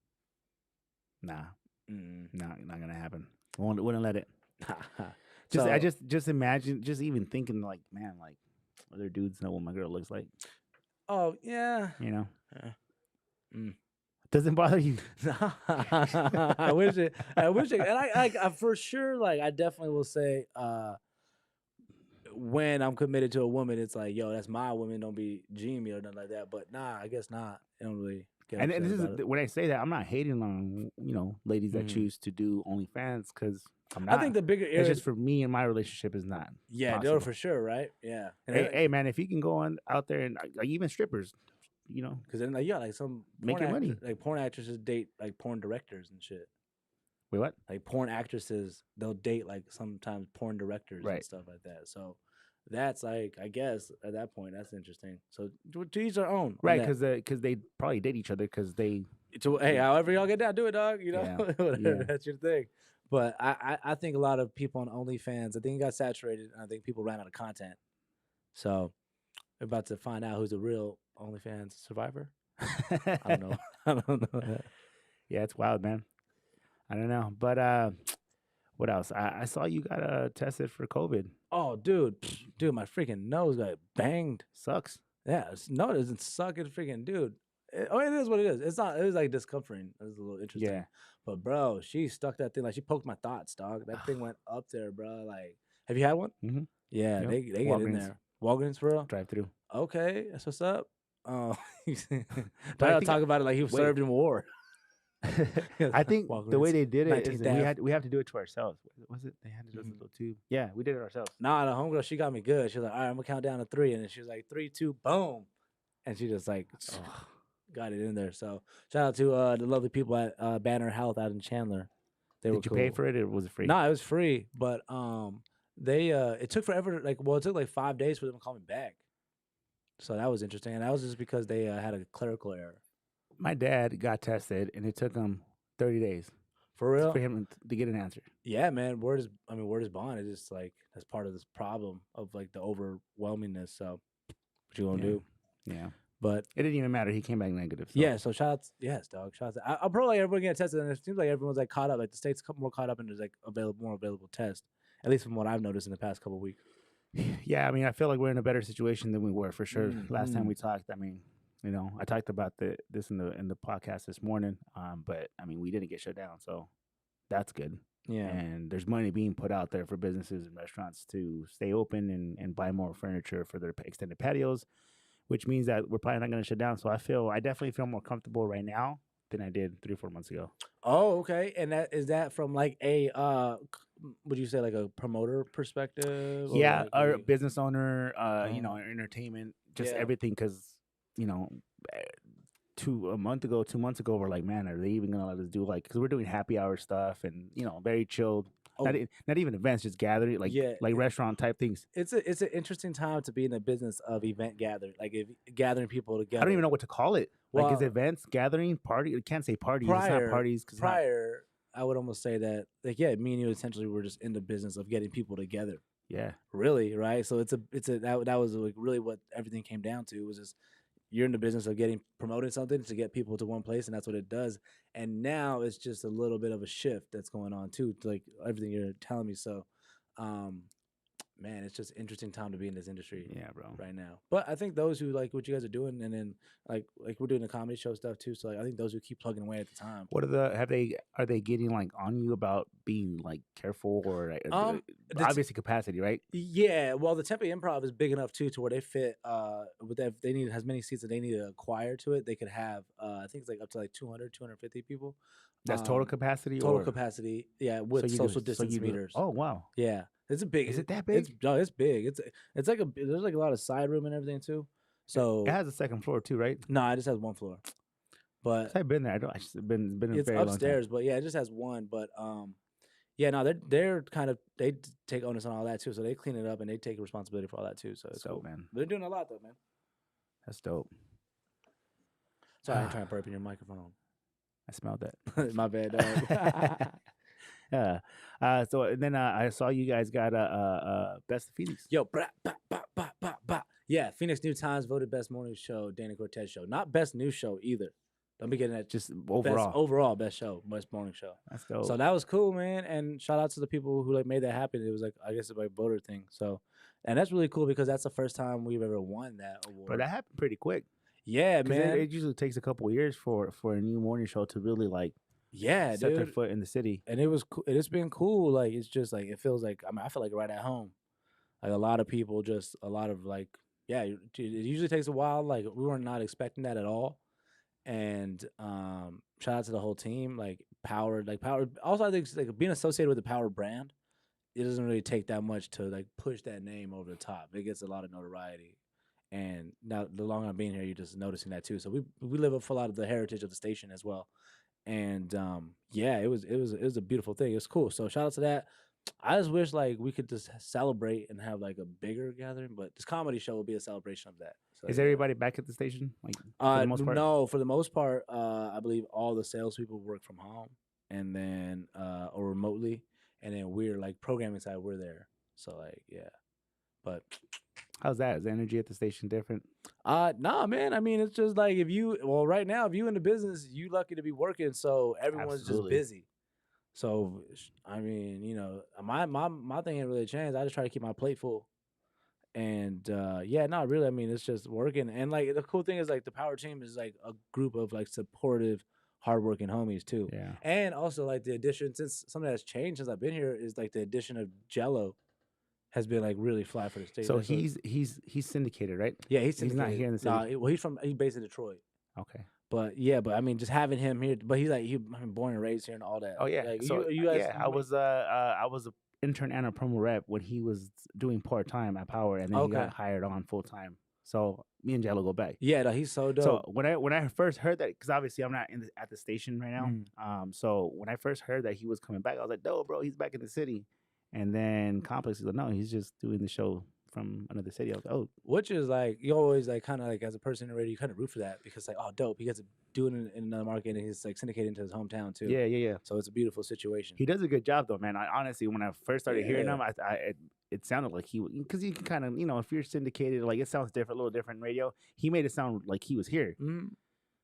Nah, Mm-mm. not gonna happen. Wouldn't let it. I just imagine, just even thinking like, man, like other dudes know what my girl looks like. Oh yeah, you know. Yeah. Doesn't bother you? I wish it, and I for sure, like I definitely will say, when I'm committed to a woman, it's like, yo, that's my woman. Don't be G'ing me or nothing like that. But nah, I guess not. I don't really. And this is when I say that, I'm not hating on ladies that choose to do OnlyFans, because I'm not. I think the bigger it's just for me and my relationship is not. Yeah, possible. for sure, right? Yeah. And hey, man, if you can go on out there and like even strippers, because then like like some making money, like porn actresses date like porn directors and shit. Wait, what? Like porn actresses, they'll date like sometimes porn directors and stuff like that. So that's like, I guess at that point, that's interesting. So to each their own, right? Because they probably date each other because they. Hey, however y'all get down, do it, dog. You know, yeah. That's your thing. But I think a lot of people on OnlyFans, I think it got saturated. And I think people ran out of content. So we're about to find out who's the real OnlyFans survivor. I don't know. I don't know. Yeah, it's wild, man. I don't know, but what else? I saw you got tested for COVID. Oh, dude, my freaking nose got banged. Sucks. Yeah, no, it doesn't suck. It's freaking, dude. It is what it is. It's not. It was like discomforting. It was a little interesting. Yeah. But bro, she stuck that thing like she poked my thoughts, dog. That thing went up there, bro. Like, have you had one? Mm-hmm. Yeah, they get in there. Walgreens for real. Drive through. Okay, that's what's up. Oh, Dario talk about it like he served in war. I think the way they did it is we have to do it to ourselves. Was it they had to do a little tube? Yeah, we did it ourselves. Nah, the homegirl, she got me good. She was like, all right, I'm gonna count down to 3, and then she was like 3, 2, boom, and she just like got it in there. So shout out to the lovely people at Banner Health out in Chandler. Did you pay for it, or was it free? No, it was free, but they it took forever. Like, well, it took like 5 days for them to call me back. So that was interesting, and that was just because they had a clerical error. My dad got tested, and it took him 30 days For real? for him to get an answer. Yeah, man. Word is bond. It's just like that's part of this problem of like the overwhelmingness. So what you gonna do? Yeah. But it didn't even matter. He came back negative. So. yeah. So shout out, yes, dog. Shout out. I'll probably like everyone getting tested, and it seems like everyone's like caught up. Like the state's more caught up, and there's like more available tests. At least from what I've noticed in the past couple of weeks. Yeah, I mean, I feel like we're in a better situation than we were for sure. Last time Mhm. we talked, I mean, I talked about this in the podcast this morning. But I mean, we didn't get shut down, so that's good. Yeah. And there's money being put out there for businesses and restaurants to stay open and buy more furniture for their extended patios, which means that we're probably not going to shut down. So I definitely feel more comfortable right now than I did 3 or 4 months ago. Oh, okay. And that from like a would you say like a promoter perspective? Yeah, like or business owner, entertainment, just Yeah. everything. Because eh, 2 months ago, we're like, man, are they even gonna let us do like? Because we're doing happy hour stuff and very chilled. Oh. Not even events, just gathering, like restaurant type things. It's an interesting time to be in the business of event gathering, like gathering people together. I don't even know what to call it. Like, is Well, events, gathering, party? You can't say parties. It's not parties. Prior, I would almost say that, like, yeah, me and you essentially were just in the business of getting people together. Yeah. Really, right? So that was like really what everything came down to, was just you're in the business of promoting something to get people to one place, and that's what it does. And now it's just a little bit of a shift that's going on too, to like everything you're telling me. So, man, it's just interesting time to be in this industry. Yeah, bro. Right now. But I think those who like what you guys are doing, and then like we're doing the comedy show stuff too. So like I think those who keep plugging away at the time. What are they getting like on you about being like careful or like, obviously capacity, right? Yeah, well, the Tempe Improv is big enough too to where they fit with that, if they need as many seats that they need to acquire to it, they could have I think it's like up to like 200 250 people. That's total capacity. Capacity, yeah, with social distance meters. Oh wow, yeah, it's a big. Is it that big? It's big. It's like there's like a lot of side room and everything too. So it has a second floor too, right? No, it just has one floor. But I've been there. I just been it's very upstairs, long time. but yeah, it just has one. But yeah, no, they're kind of they take onus on all that too. So they clean it up and they take responsibility for all that too. So it's cool, man. They're doing a lot though, man. That's dope. Sorry, I'm trying to burp in your microphone. I smelled that. My bad, dog. Yeah. So and then I saw you guys got Best of Phoenix. Yo, yeah, Phoenix New Times voted best morning show, Danny Cortez show. Not best news show either. Don't be getting that. Just overall best show, best morning show. That's dope. So that was cool, man. And shout out to the people who like made that happen. It was like, I guess it's like voter thing. So, and that's really cool because that's the first time we've ever won that award. But that happened pretty quick. Yeah, man. It usually takes a couple of years for a new morning show to really like set their foot in the city. And it was cool. It's been cool. Like it's just like it feels like I feel like right at home. Like a lot of people, just a lot of like, yeah. It usually takes a while. Like we were not expecting that at all. And shout out to the whole team. Like Power. Also, I think like being associated with the Power brand, it doesn't really take that much to like push that name over the top. It gets a lot of notoriety. And now the longer I'm being here, you're just noticing that too. So we live up for a lot of the heritage of the station as well. And yeah, it was a beautiful thing. It was cool. So shout out to that. I just wish like we could just celebrate and have like a bigger gathering, but this comedy show will be a celebration of that. So, is everybody back at the station? Like for the most part? No, for the most part, I believe all the salespeople work from home and then or remotely, and then we're like programming side, we're there. So like yeah, but. How's that? Is the energy at the station different? Nah, man. I mean, it's just like right now, if you in the business, you lucky to be working, so everyone's just busy. So I mean, my thing ain't really changed. I just try to keep my plate full, and yeah, not really. I mean, it's just working, and like the cool thing is like the Power team is like a group of like supportive, hardworking homies too. Yeah, and also like the addition, since something that's changed since I've been here, is like the addition of Jello. Has been like really fly for the state. So he's syndicated, right? Yeah, he's syndicated. He's not here in the city. Well, he's based in Detroit. Okay. But yeah, I mean, just having him here. But he's like born and raised here and all that. Oh yeah. Like, so you guys, yeah, I was an intern and a promo rep when he was doing part time at Power, and then he got hired on full time. So me and Jello go back. Yeah, no, he's so dope. So when I first heard that, because obviously I'm not at the station right now. So when I first heard that he was coming back, I was like, "No, bro, he's back in the city." And then Complex is like, no, he's just doing the show from another city. I was like, oh, Which is like you always like kind of like as a person in radio, you kind of root for that because like oh dope, he gets to do it in another market and he's like syndicated into his hometown too. yeah, yeah, yeah. So it's a beautiful situation. He does a good job though, man. I honestly, when I first started hearing Yeah. him, it sounded like he, because you can kind of, if you're syndicated, like it sounds different, a little different in radio. He made it sound like he was here. Mm-hmm.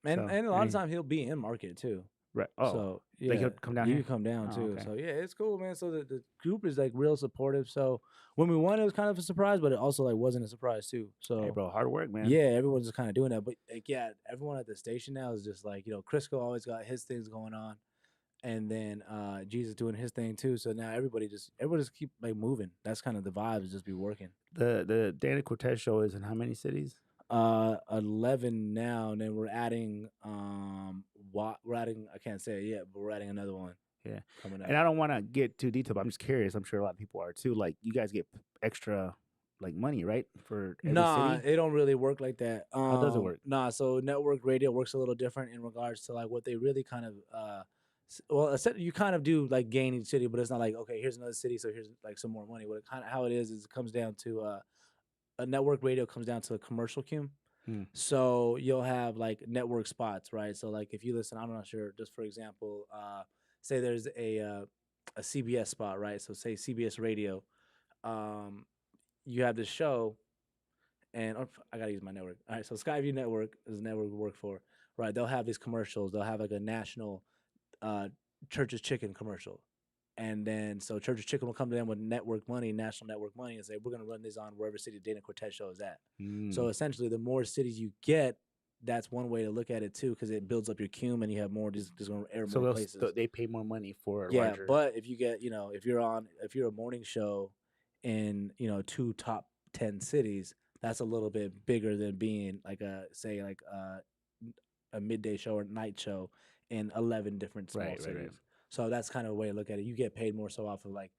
So, And a lot of times he'll be in market too. right. Oh, So like yeah, he'll come down you here? can come down Oh, too. okay. So yeah, it's cool, man. So the group is like real supportive. So when we won, it was kind of a surprise, but it also like wasn't a surprise too. So Hey, bro, hard work, man. yeah, everyone's just kind of doing that. But like yeah, everyone at the station now is just like Crisco always got his things going on, and then Jesus doing his thing too. So now everybody just keep like moving. That's kind of the vibe is just be working. The Dana Cortez show is in how many cities? 11 now, and then we're adding I can't say it yet, but we're adding another one. Yeah, coming up. And I don't want to get too detailed, but I'm just curious. I'm sure a lot of people are too. Like, you guys get extra like money, right? For every city? It don't really work like that. How does it work? Nah, so network radio works a little different in regards to like what they really kind of you kind of do like gain each city, but it's not like okay, here's another city, so here's like some more money. What it kind of how it is it comes down to a network radio comes down to a commercial cue. So you'll have like network spots, right? So like if you listen, I'm not sure, just for example, say there's a CBS spot, right? So say CBS radio, you have this show, and I gotta use my network. All right, so Skyview Network is the network we work for, right? They'll have these commercials. They'll have like a national Church's Chicken commercial. And then so Church's Chicken will come to them with network money, national network money, and say, we're going to run this on wherever city Dana Cortez show is at. So essentially, the more cities you get, that's one way to look at it too, because it builds up your cume and you have more just going to air more places. So they pay more money for larger. But if you get, if you're a morning show in, 2 top 10 cities, that's a little bit bigger than being like a midday show or night show in 11 different small cities. Right. So that's kind of a way to look at it. You get paid more so off of like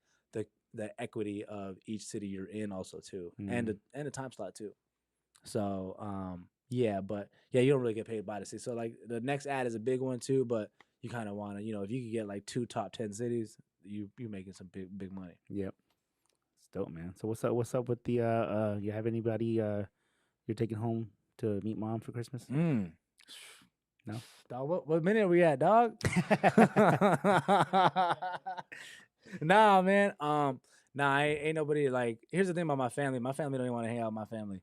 the equity of each city you're in also too, and the time slot too. So you don't really get paid by the city. So like the next ad is a big one too, but you kind of want to if you could get like 2 top 10 cities, you're making some big money. Yep, it's dope, man. So what's up with the you have anybody you're taking home to meet mom for Christmas? No. Dog, what minute are we at, dog? Nah, man. Ain't nobody like. Here's the thing about my family. My family don't even want to hang out with my family.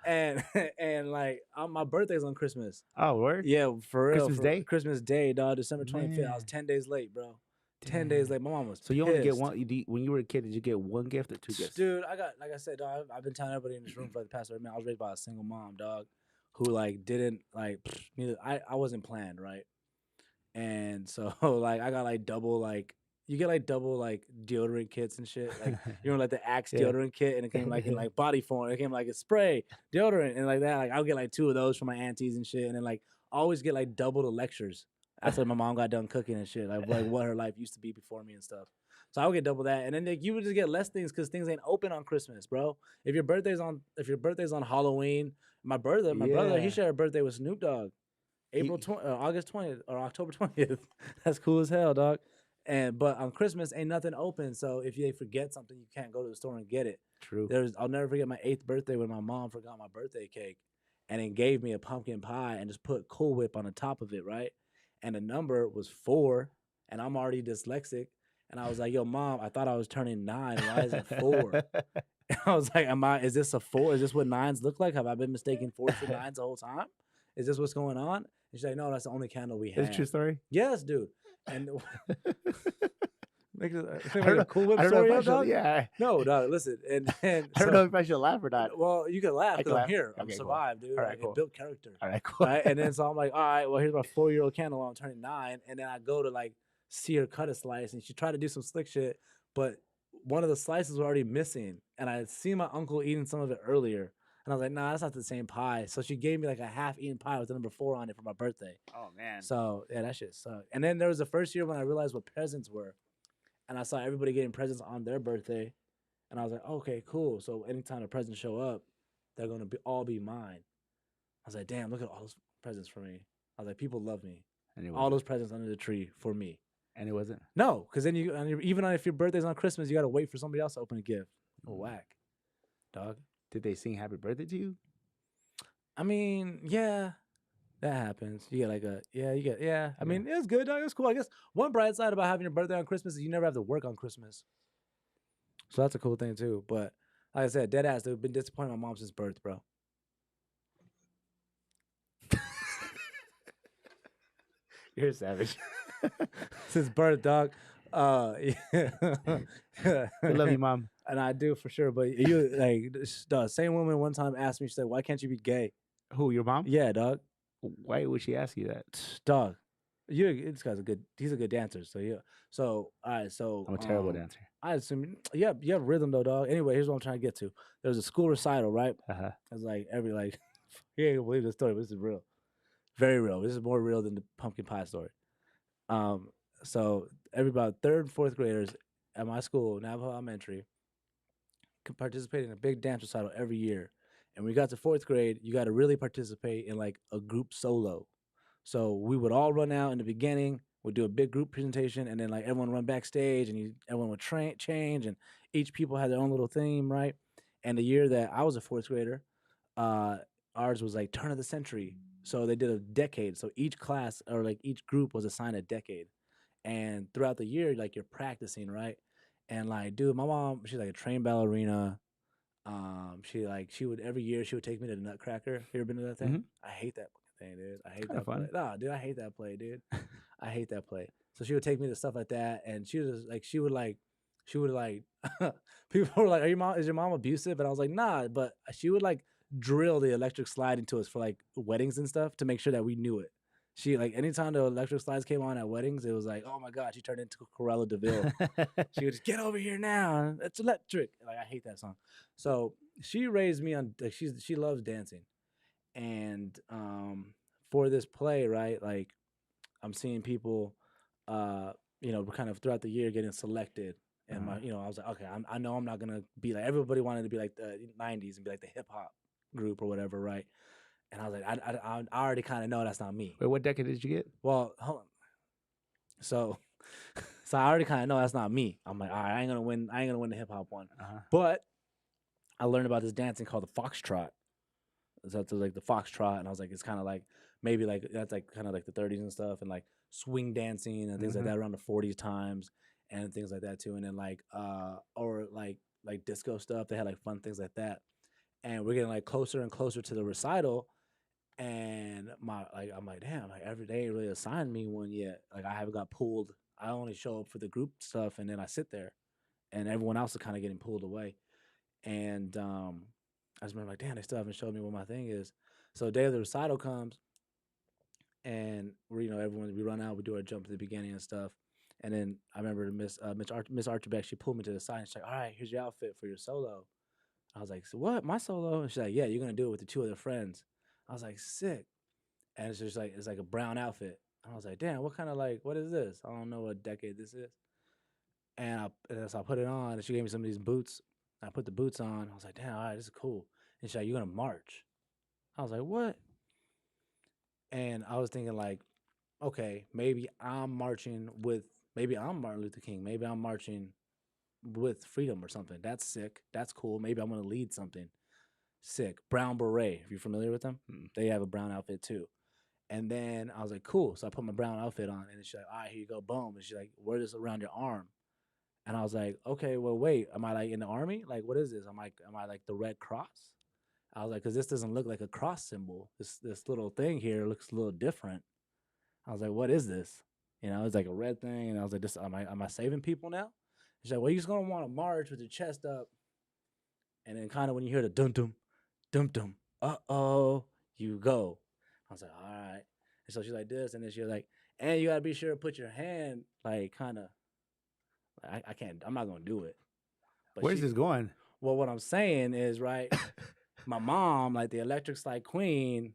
and like my birthday's on Christmas. Oh, word? Yeah, for real. Christmas Day? Christmas Day, dog. December 25th. I was 10 days late, bro. 10 days late. My mom was So you only get one. When you were a kid, did you get one gift or 2 gifts? Dude, I got, like I said, dog, I've been telling everybody in this room for the past, man, I was raised by a single mom, dog, who like didn't like neither. I wasn't planned, right? And so like I got like double like you get like double like deodorant kits and shit. Like like the Axe deodorant kit, and it came like in like body form. It came like a spray deodorant and like that. Like I'll get like 2 of those for my aunties and shit, and then like I always get like double the lectures after my mom got done cooking and shit. Like what her life used to be before me and stuff. So I would get double that, and then like, you would just get less things because things ain't open on Christmas, bro. If your birthday's on Halloween, my brother, he shared a birthday with Snoop Dogg, August 20th or October 20th. That's cool as hell, dog. But on Christmas ain't nothing open, so if they forget something, you can't go to the store and get it. True. I'll never forget my 8th birthday when my mom forgot my birthday cake, and then gave me a pumpkin pie and just put Cool Whip on the top of it, right? And the number was 4, and I'm already dyslexic. And I was like, yo, Mom, I thought I was turning 9. Why is it 4? And I was like, is this a 4? Is this what 9s look like? Have I been mistaking 4s for 9s the whole time? Is this what's going on? And she's like, no, that's the only candle we have. Is it true story? Yes, dude. And make a Cool Whip story up, dog? Yeah. No, dog, listen. And I don't know if I should laugh or not. Well, you can laugh because I'm here. I'm survived, dude. All right, cool. Built character. All right, cool. Right? And then so I'm like, all right, well, here's my 4-year-old candle while I'm turning 9. And then I go to like see her cut a slice, and she tried to do some slick shit, but one of the slices was already missing, and I had seen my uncle eating some of it earlier, and I was like, nah, that's not the same pie. So she gave me like a half-eaten pie with the number 4 on it for my birthday. Oh man. So yeah, that shit sucked. And then there was the first year when I realized what presents were, and I saw everybody getting presents on their birthday, and I was like, okay, cool. So anytime the presents show up, they're gonna all be mine. I was like, damn, look at all those presents for me. I was like, people love me. Anyway. All those presents under the tree for me. And it wasn't. No, because then even if your birthday's on Christmas, you gotta wait for somebody else to open a gift. Oh, whack, dog. Did they sing happy birthday to you? I mean, yeah, that happens. You get like yeah. I Yeah. mean, it's good, dog. It's cool. I guess one bright side about having your birthday on Christmas is you never have to work on Christmas. So that's a cool thing too. But like I said, dead ass, they've been disappointed my mom since birth, bro. You're a savage. Since birth, dog. Yeah. We love you, Mom. And I do for sure. But you like the same woman one time asked me, she said, "Why can't you be gay?" Who, your mom? Yeah, dog. Why would she ask you that? Dog. This guy's he's a good dancer. So yeah. So all right, so I'm a terrible dancer. I assume you have rhythm though, dog. Anyway, here's what I'm trying to get to. There was a school recital, right? Uh-huh. It's like you ain't gonna believe this story, but this is real. Very real. This is more real than the pumpkin pie story. So about third and fourth graders at my school, Navajo Elementary, could participate in a big dance recital every year. And when we got to fourth grade, you got to really participate in like a group solo. So we would all run out in the beginning. We'd do a big group presentation, and then like everyone run backstage, and everyone would change, and each people had their own little theme, right? And the year that I was a fourth grader, ours was like turn of the century. So they did a decade. So each class or like each group was assigned a decade. And throughout the year, like you're practicing, right? And like, dude, my mom, she's like a trained ballerina. She would every year she would take me to the Nutcracker. You ever been to that thing? Mhm. I hate that thing, dude. I hate Kinda that play. fun. Nah, dude, I hate that play, dude. I hate that play. So she would take me to stuff like that, and she would like, people were like, is your mom abusive? And I was like, nah, but she would like drill the electric slide into us for like weddings and stuff to make sure that we knew it. She like anytime the electric slides came on at weddings, it was like, oh my god, she turned into Corella Deville. She would just get over here now. It's electric. Like I hate that song. So she raised me on like she loves dancing, and for this play, right? Like I'm seeing people, kind of throughout the year getting selected, and I was like, okay, I know I'm not gonna be like everybody wanted to be like the '90s and be like the hip hop group or whatever, right? And I was like, I already kind of know that's not me. Wait, what decade did you get? Well, hold on. So I already kind of know that's not me. I'm like, all right, I ain't gonna win the hip hop one. But I learned about this dancing called the foxtrot. So it's like the foxtrot, and I was like, it's kind of like maybe like that's like kind of like the 30s and stuff, and like swing dancing and things like that around the 40s times and things like that too. And then like or like disco stuff. They had like fun things like that. And we're getting like closer and closer to the recital. And I'm like, damn, like every day really assigned me one yet. Like I haven't got pulled. I only show up for the group stuff, and then I sit there, and everyone else is kind of getting pulled away. And I just remember like, damn, they still haven't showed me what my thing is. So the day of the recital comes, and we run out, we do our jump at the beginning and stuff. And then I remember Miss Archibald, she pulled me to the side and she's like, all right, here's your outfit for your solo. I was like, so what? My solo? And she's like, yeah, you're gonna do it with the two other friends. I was like, sick. And it's just like, it's like a brown outfit. And I was like, damn, what is this? I don't know what decade this is. And so I put it on, and she gave me some of these boots. I put the boots on. I was like, damn, all right, this is cool. And she's like, you're gonna march. I was like, what? And I was thinking like, okay, maybe I'm Martin Luther King. Maybe I'm marching with freedom or something. That's sick. That's cool. Maybe I'm gonna lead something. Sick. Brown beret. If you're familiar with them, they have a brown outfit too. And then I was like, cool. So I put my brown outfit on, and she's like, all right, here you go, boom. And she's like, wear this around your arm. And I was like, okay, well, wait, am I like in the army? Like, what is this? Am I like the Red Cross? I was like, because this doesn't look like a cross symbol. This little thing here looks a little different. I was like, what is this? It's like a red thing. And I was like, am I saving people now? She's like, well, you're just gonna want to march with your chest up. And then kind of when you hear the dum dum, dum dum, you go. I was like, all right. And so she's like this, and then she was like, and you gotta be sure to put your hand like kind of. I can't. I'm not gonna do it. But where's this going? Well, what I'm saying is, right, my mom, like the electric slide queen,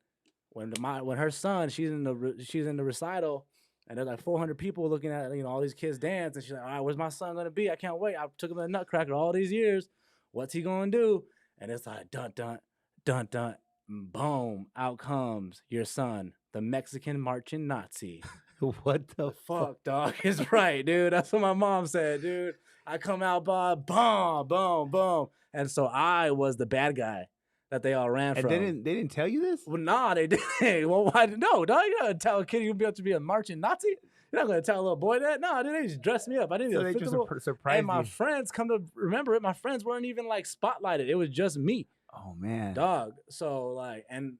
when her son, she's in the recital, and there's like 400 people looking at all these kids dance, and she's like, all right, where's my son gonna be? I can't wait. I took him to the Nutcracker all these years. What's he gonna do? And it's like dun dun dun dun. boom, out comes your son, the Mexican marching Nazi. What the Fuck, dog. It's right, dude. That's what my mom said, dude. I come out, boom, boom, boom, boom. And so I was the bad guy that they all ran And from. they didn't tell you this? Well, nah, they didn't. Well, why? No, dog. You're not gonna tell a kid you'll be able to be a marching Nazi. You're not gonna tell a little boy that. No, dude, they just dressed me up. I didn't So even they fit just the role. surprised And my you. friends, come to remember it, my friends weren't even like spotlighted. It was just me, Oh man. dog. So like, and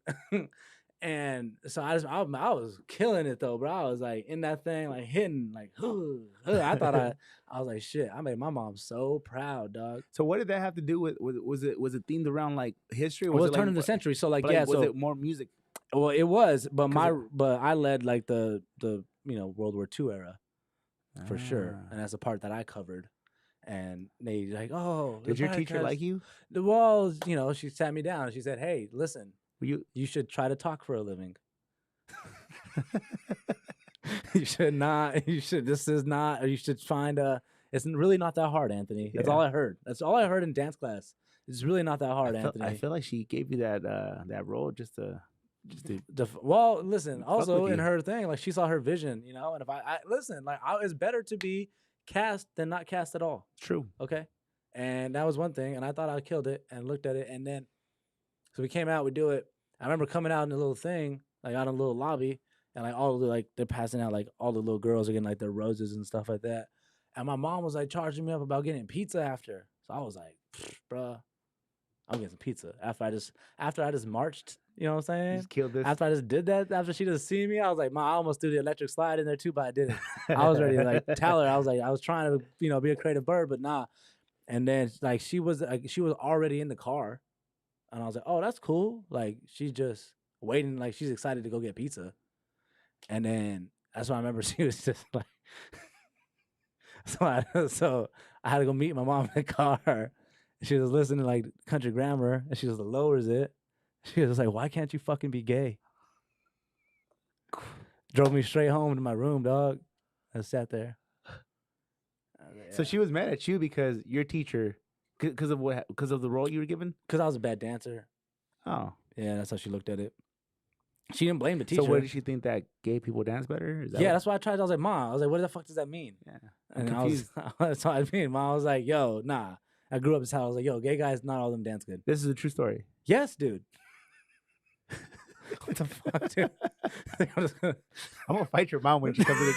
and so I was killing it though, bro. I was like in that thing, like hitting, like I thought I was like shit. I made my mom so proud, dog. So what did that have to do with? Was it themed around like history? Or It was it turn like, of the century, so like but, yeah, like, was so it more music? well, it was, but 'Cause but I led like the World War II era for sure, Ah. and that's the part that I covered. And they like, oh, Did your teacher like you? The walls, she sat me down and she said, hey, listen, Were you? you should try to talk for a living. You should not. You should. This is not. Or you should find a. It's really not that hard, Anthony. That's all I heard. That's all I heard in dance class. It's really not that hard, Anthony. I feel like she gave you that role just to. Well, listen. Fuck Also, with in you. her thing, like she saw her vision, and if I listen, like it's better to be cast than not cast at all. True. Okay, and that was one thing, and I thought I killed it, and looked at it, and then, so we came out, we do it. I remember coming out in a little thing, like out in a little lobby, and like all the like they're passing out, like all the little girls are getting like their roses and stuff like that, and my mom was like charging me up about getting pizza after, so I was like, bruh, I'm getting some pizza after I just marched. You know what I'm saying? Just killed this. After I just did that, after she just seen me, I was like, Ma, I almost threw the electric slide in there too, but I didn't. I was ready to like tell her. I was trying to, be a creative bird, but nah. And then like she was already in the car, and I was like, oh, that's cool. Like she's just waiting, like she's excited to go get pizza. And then that's why I remember she was just like, so I had to go meet my mom in the car. She was listening to like country grammar, and she just lowers it. She was like, why can't you fucking be gay? Drove me straight home to my room, dog. I sat there. So she was mad at you because your teacher, because of the role you were given. Because I was a bad dancer. Oh, yeah, that's how she looked at it. She didn't blame the teacher. So what did she think, that gay people dance better? That's why I tried. I was like, Ma, what the fuck does that mean? Yeah, I'm confused. That's what I mean. Ma was like, yo, nah. I grew up this house. I was like, yo, gay guys, not all of them dance good. This is a true story. Yes, dude. What the fuck, dude? I'm gonna fight your mom when she comes to the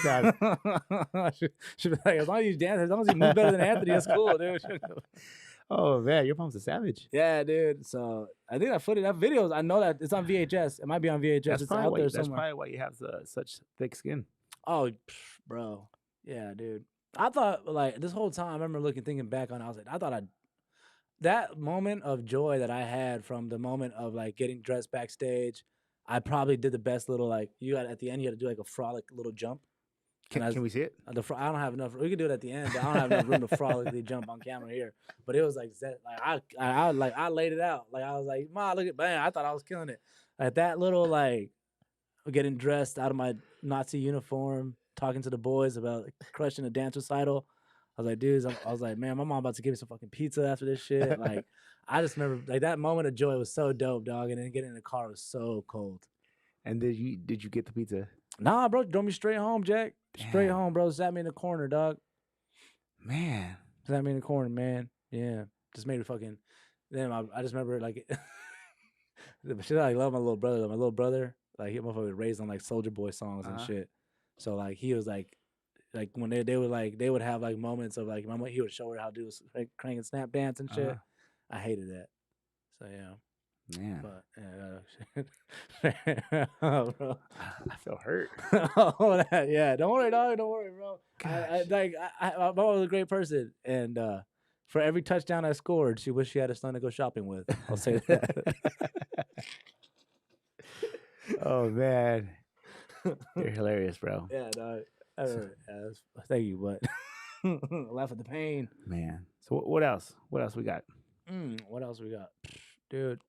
town. She'll be like, as long as you dance, as long as you move better than Anthony, that's cool, dude. Oh man, your mom's a savage. Yeah, dude. So I think that videos. I know that it's on VHS. It might be on VHS. That's it's out there that's somewhere. probably why you have such thick skin. Oh, bro. Yeah, dude. I thought like this whole time. I remember thinking back on it. I was like, I thought that moment of joy that I had from the moment of like getting dressed backstage. I probably did the best little like at the end. You had to do like a frolic little jump. Can we see it? I don't have enough. We can do it at the end, but I don't have enough room to frolically jump on camera here. But it was like I laid it out. Like I was like, Ma, look at man. I thought I was killing it. Like that little like getting dressed out of my Nazi uniform, talking to the boys about like, crushing a dance recital. I was like, dudes, I was like, man, my mom about to give me some fucking pizza after this shit. Like, I just remember like that moment of joy was so dope, dog. And then getting in the car was so cold. And did you get the pizza? Nah, bro, drove me straight home, Jack. Straight home, bro. Sat me in the corner, dog. Man. Sat me in the corner, man. Yeah. Just made me fucking. Then I just remember like, shit. I love my little brother. My little brother, like he motherfucker was raised on like Soldier Boy songs and shit. So like he was like when they would have like moments of like he would show her how to do like crank and snap dance and shit. I hated that. So yeah. Man. But oh, bro. I feel hurt. Oh, yeah. Don't worry, dog. Don't worry, bro. My mom was a great person, and for every touchdown I scored, she wished she had a son to go shopping with. I'll say that. Oh man, you're hilarious, bro. Yeah, dog. Thank you, but laugh at the pain, man. So what else? What else we got? What else we got, dude?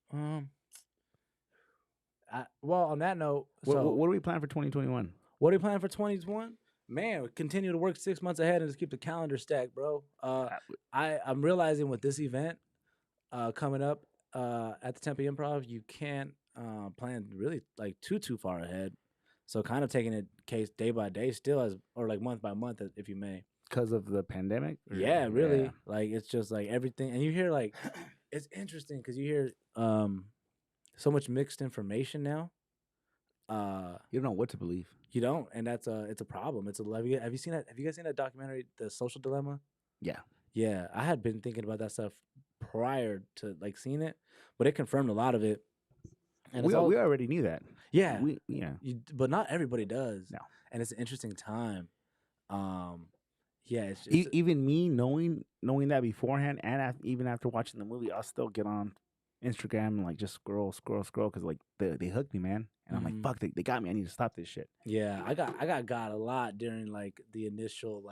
Well, on that note, what are we planning for 2021? What are we planning for 2021? Man, we continue to work 6 months ahead and just keep the calendar stacked, bro. I'm realizing with this event coming up at the Tempe Improv, you can't planning really like too far ahead. So kind of taking it case day by day, still as or like month by month, if you may. Because of the pandemic? Yeah, Yeah. really. Like it's just like everything, and you hear like it's interesting because you hear so much mixed information now. You don't know what to believe. You don't, and that's it's a problem. It's a have you seen that? Have you guys seen that documentary, The Social Dilemma? Yeah. Yeah, I had been thinking about that stuff prior to like seeing it, but it confirmed a lot of it. And it's all We already knew that. yeah, Yeah. but not everybody does. No. And it's an interesting time. Um, yeah, it's Even me knowing that beforehand, and even after watching the movie, I'll still get on Instagram and like just scroll because like they hooked me, man. And I'm like, fuck, they got me. I need to stop this shit. Yeah, I got a lot during like the initial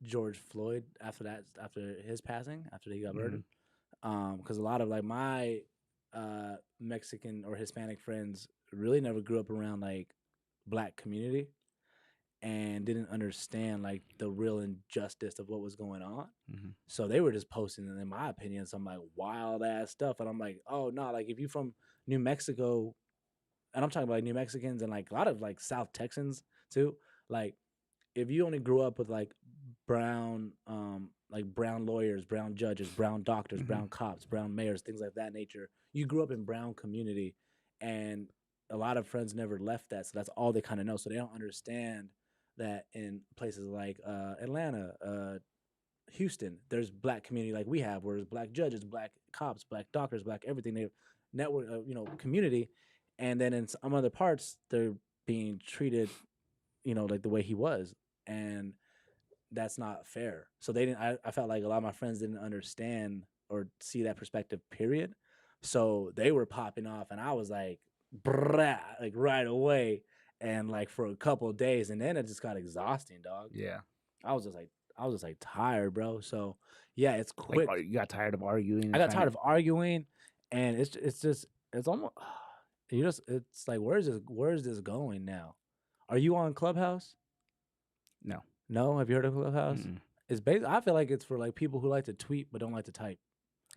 George Floyd after his passing, after he got murdered. Because a lot of like my Mexican or Hispanic friends really never grew up around like black community and didn't understand like the real injustice of what was going on. So they were just posting, in my opinion, some like wild ass stuff. And I'm like, oh no, like if you from New Mexico, and I'm talking about like New Mexicans and like a lot of like South Texans too, like if you only grew up with brown brown lawyers, brown judges, brown doctors, brown cops, brown mayors, things like that nature, you grew up in brown community, and a lot of friends never left that, so that's all they kind of know. So they don't understand that in places like Atlanta, Houston, there's black community like we have, where there's black judges, black cops, black doctors, black everything. They have network, community, and then in some other parts, they're being treated, like the way he was, and that's not fair. So they didn't. I felt like a lot of my friends didn't understand or see that perspective. Period. So they were popping off, and I was like, brah, like right away, and like for a couple of days, and then it just got exhausting, dog. Yeah. I was just like tired, bro. So yeah, it's quick. Like, you got tired of arguing. I got tired of arguing, and it's almost it's like where's this going now? Are you on Clubhouse? No. No, have you heard of Clubhouse? It's I feel like it's for like people who like to tweet but don't like to type.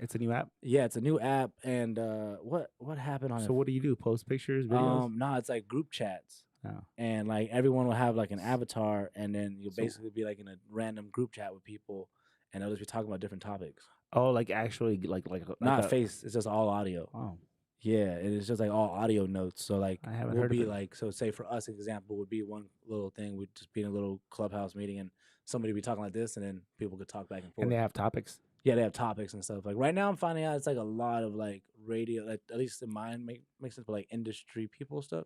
It's a new app. Yeah, it's a new app, and what happened on it? So what do you do? Post pictures, videos? No, it's like group chats. Oh. And like everyone will have like an avatar, and then you'll basically be like in a random group chat with people, and they'll just be talking about different topics. Oh, like actually, like not face. It's just all audio. Oh. Yeah, and it's just like all audio notes. So like I haven't we'll heard be of it. like, so say for us, example would be one little thing. We'd just be in a little Clubhouse meeting, and somebody would be talking like this, and then people could talk back and forth. And they have topics. Yeah, they have topics and stuff. Like right now, I'm finding out it's like a lot of like radio, like at least in mine makes sense, but like industry people stuff.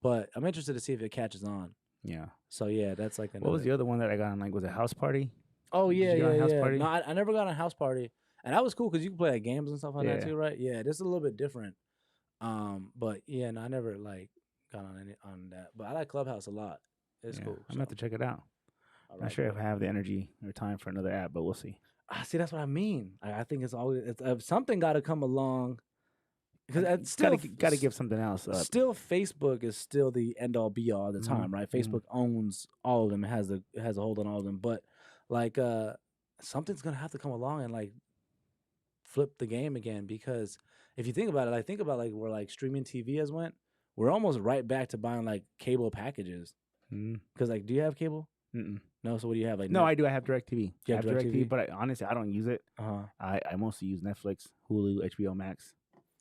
But I'm interested to see if it catches on. Yeah. So yeah, that's like another. What was the other one that I got on? Like, was it House Party? Oh yeah, yeah. House Party? No, I never got on House Party, and that was cool because you can play like games and stuff like that too, right? Yeah, this is a little bit different. But yeah, no, I never like got on that. But I like Clubhouse a lot. It's cool. I'm gonna have to check it out. Not sure if I have the energy or time for another app, but we'll see. See, that's what I mean. I think it's always something got to come along, because it's still got to give something else up. Still, Facebook is still the end all be all at the time, right? Facebook owns all of them. It has a hold on all of them. But like something's gonna have to come along and like flip the game again, because if you think about it, like think about like where like streaming TV has went. We're almost right back to buying like cable packages. Because like, do you have cable? No, so what do you have? Like, no, I do. I have DirecTV. I have DirecTV, but honestly, I don't use it. I mostly use Netflix, Hulu, HBO Max.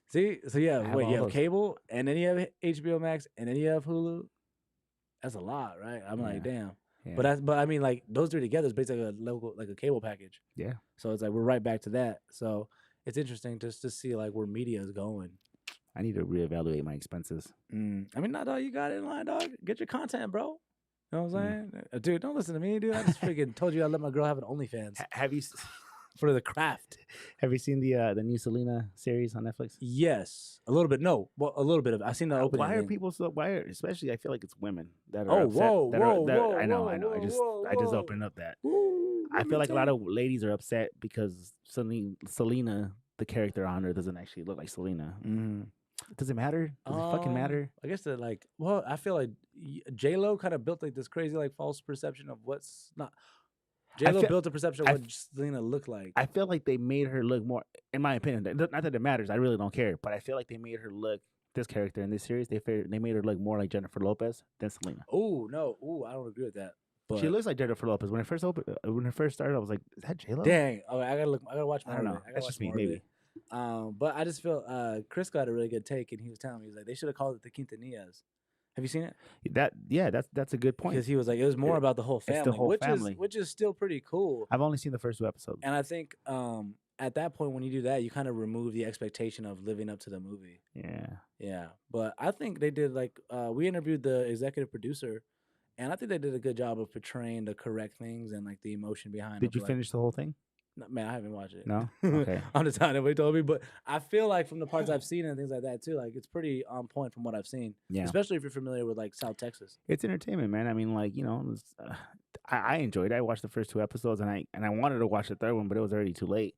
See, so yeah, wait, you have cable, and then you have HBO Max, and then you have Hulu. That's a lot, right? I'm like, damn. Yeah. But I mean, like those three together is basically a cable package. Yeah. So it's like we're right back to that. So it's interesting just to see like where media is going. I need to reevaluate my expenses. I mean, not dog. You got it in line, dog. Get your content, bro. You know what I'm saying? Dude, don't listen to me, dude. I just freaking told you I let my girl have an OnlyFans. Have you for the craft? Have you seen the new Selena series on Netflix? Yes, a little bit. No, well, a little bit of. I've seen the opening. Why are people so? Especially, I feel like it's women that are. Oh, upset, whoa! I know. I just opened up that. I feel like a lot of ladies are upset because Selena, the character on her, doesn't actually look like Selena. Does it matter? Does it fucking matter? I guess that like, well, I feel like J-Lo kind of built like this crazy like false perception of what's not. J Lo built a perception of what Selena looked like. I feel like they made her look more, in my opinion. Not that it matters. I really don't care. But I feel like they made her look, this character in this series, they made her look more like Jennifer Lopez than Selena. Oh no, I don't agree with that. But she looks like Jennifer Lopez. When it first started, I was like, "Is that J Lo?" Dang. Okay, I gotta watch more. I don't know. Of it. That's just me, maybe. But I just feel Chris got a really good take, and he was telling me, he's like, they should have called it the Quintanillas. Have you seen it? That's a good point. Because he was like, it was more about the whole family, it's the whole family. which is still pretty cool. I've only seen the first 2 episodes, and I think at that point when you do that, you kind of remove the expectation of living up to the movie. Yeah. But I think they did we interviewed the executive producer, and I think they did a good job of portraying the correct things and like the emotion behind. Did you finish the whole thing? No, man, I haven't watched it. No, okay. I'm just telling everybody told me, but I feel like from the parts I've seen and things like that too, like it's pretty on point from what I've seen. Yeah, especially if you're familiar with like South Texas. It's entertainment, man. I mean, like I enjoyed it. I watched the first 2 episodes, and I wanted to watch the third one, but it was already too late.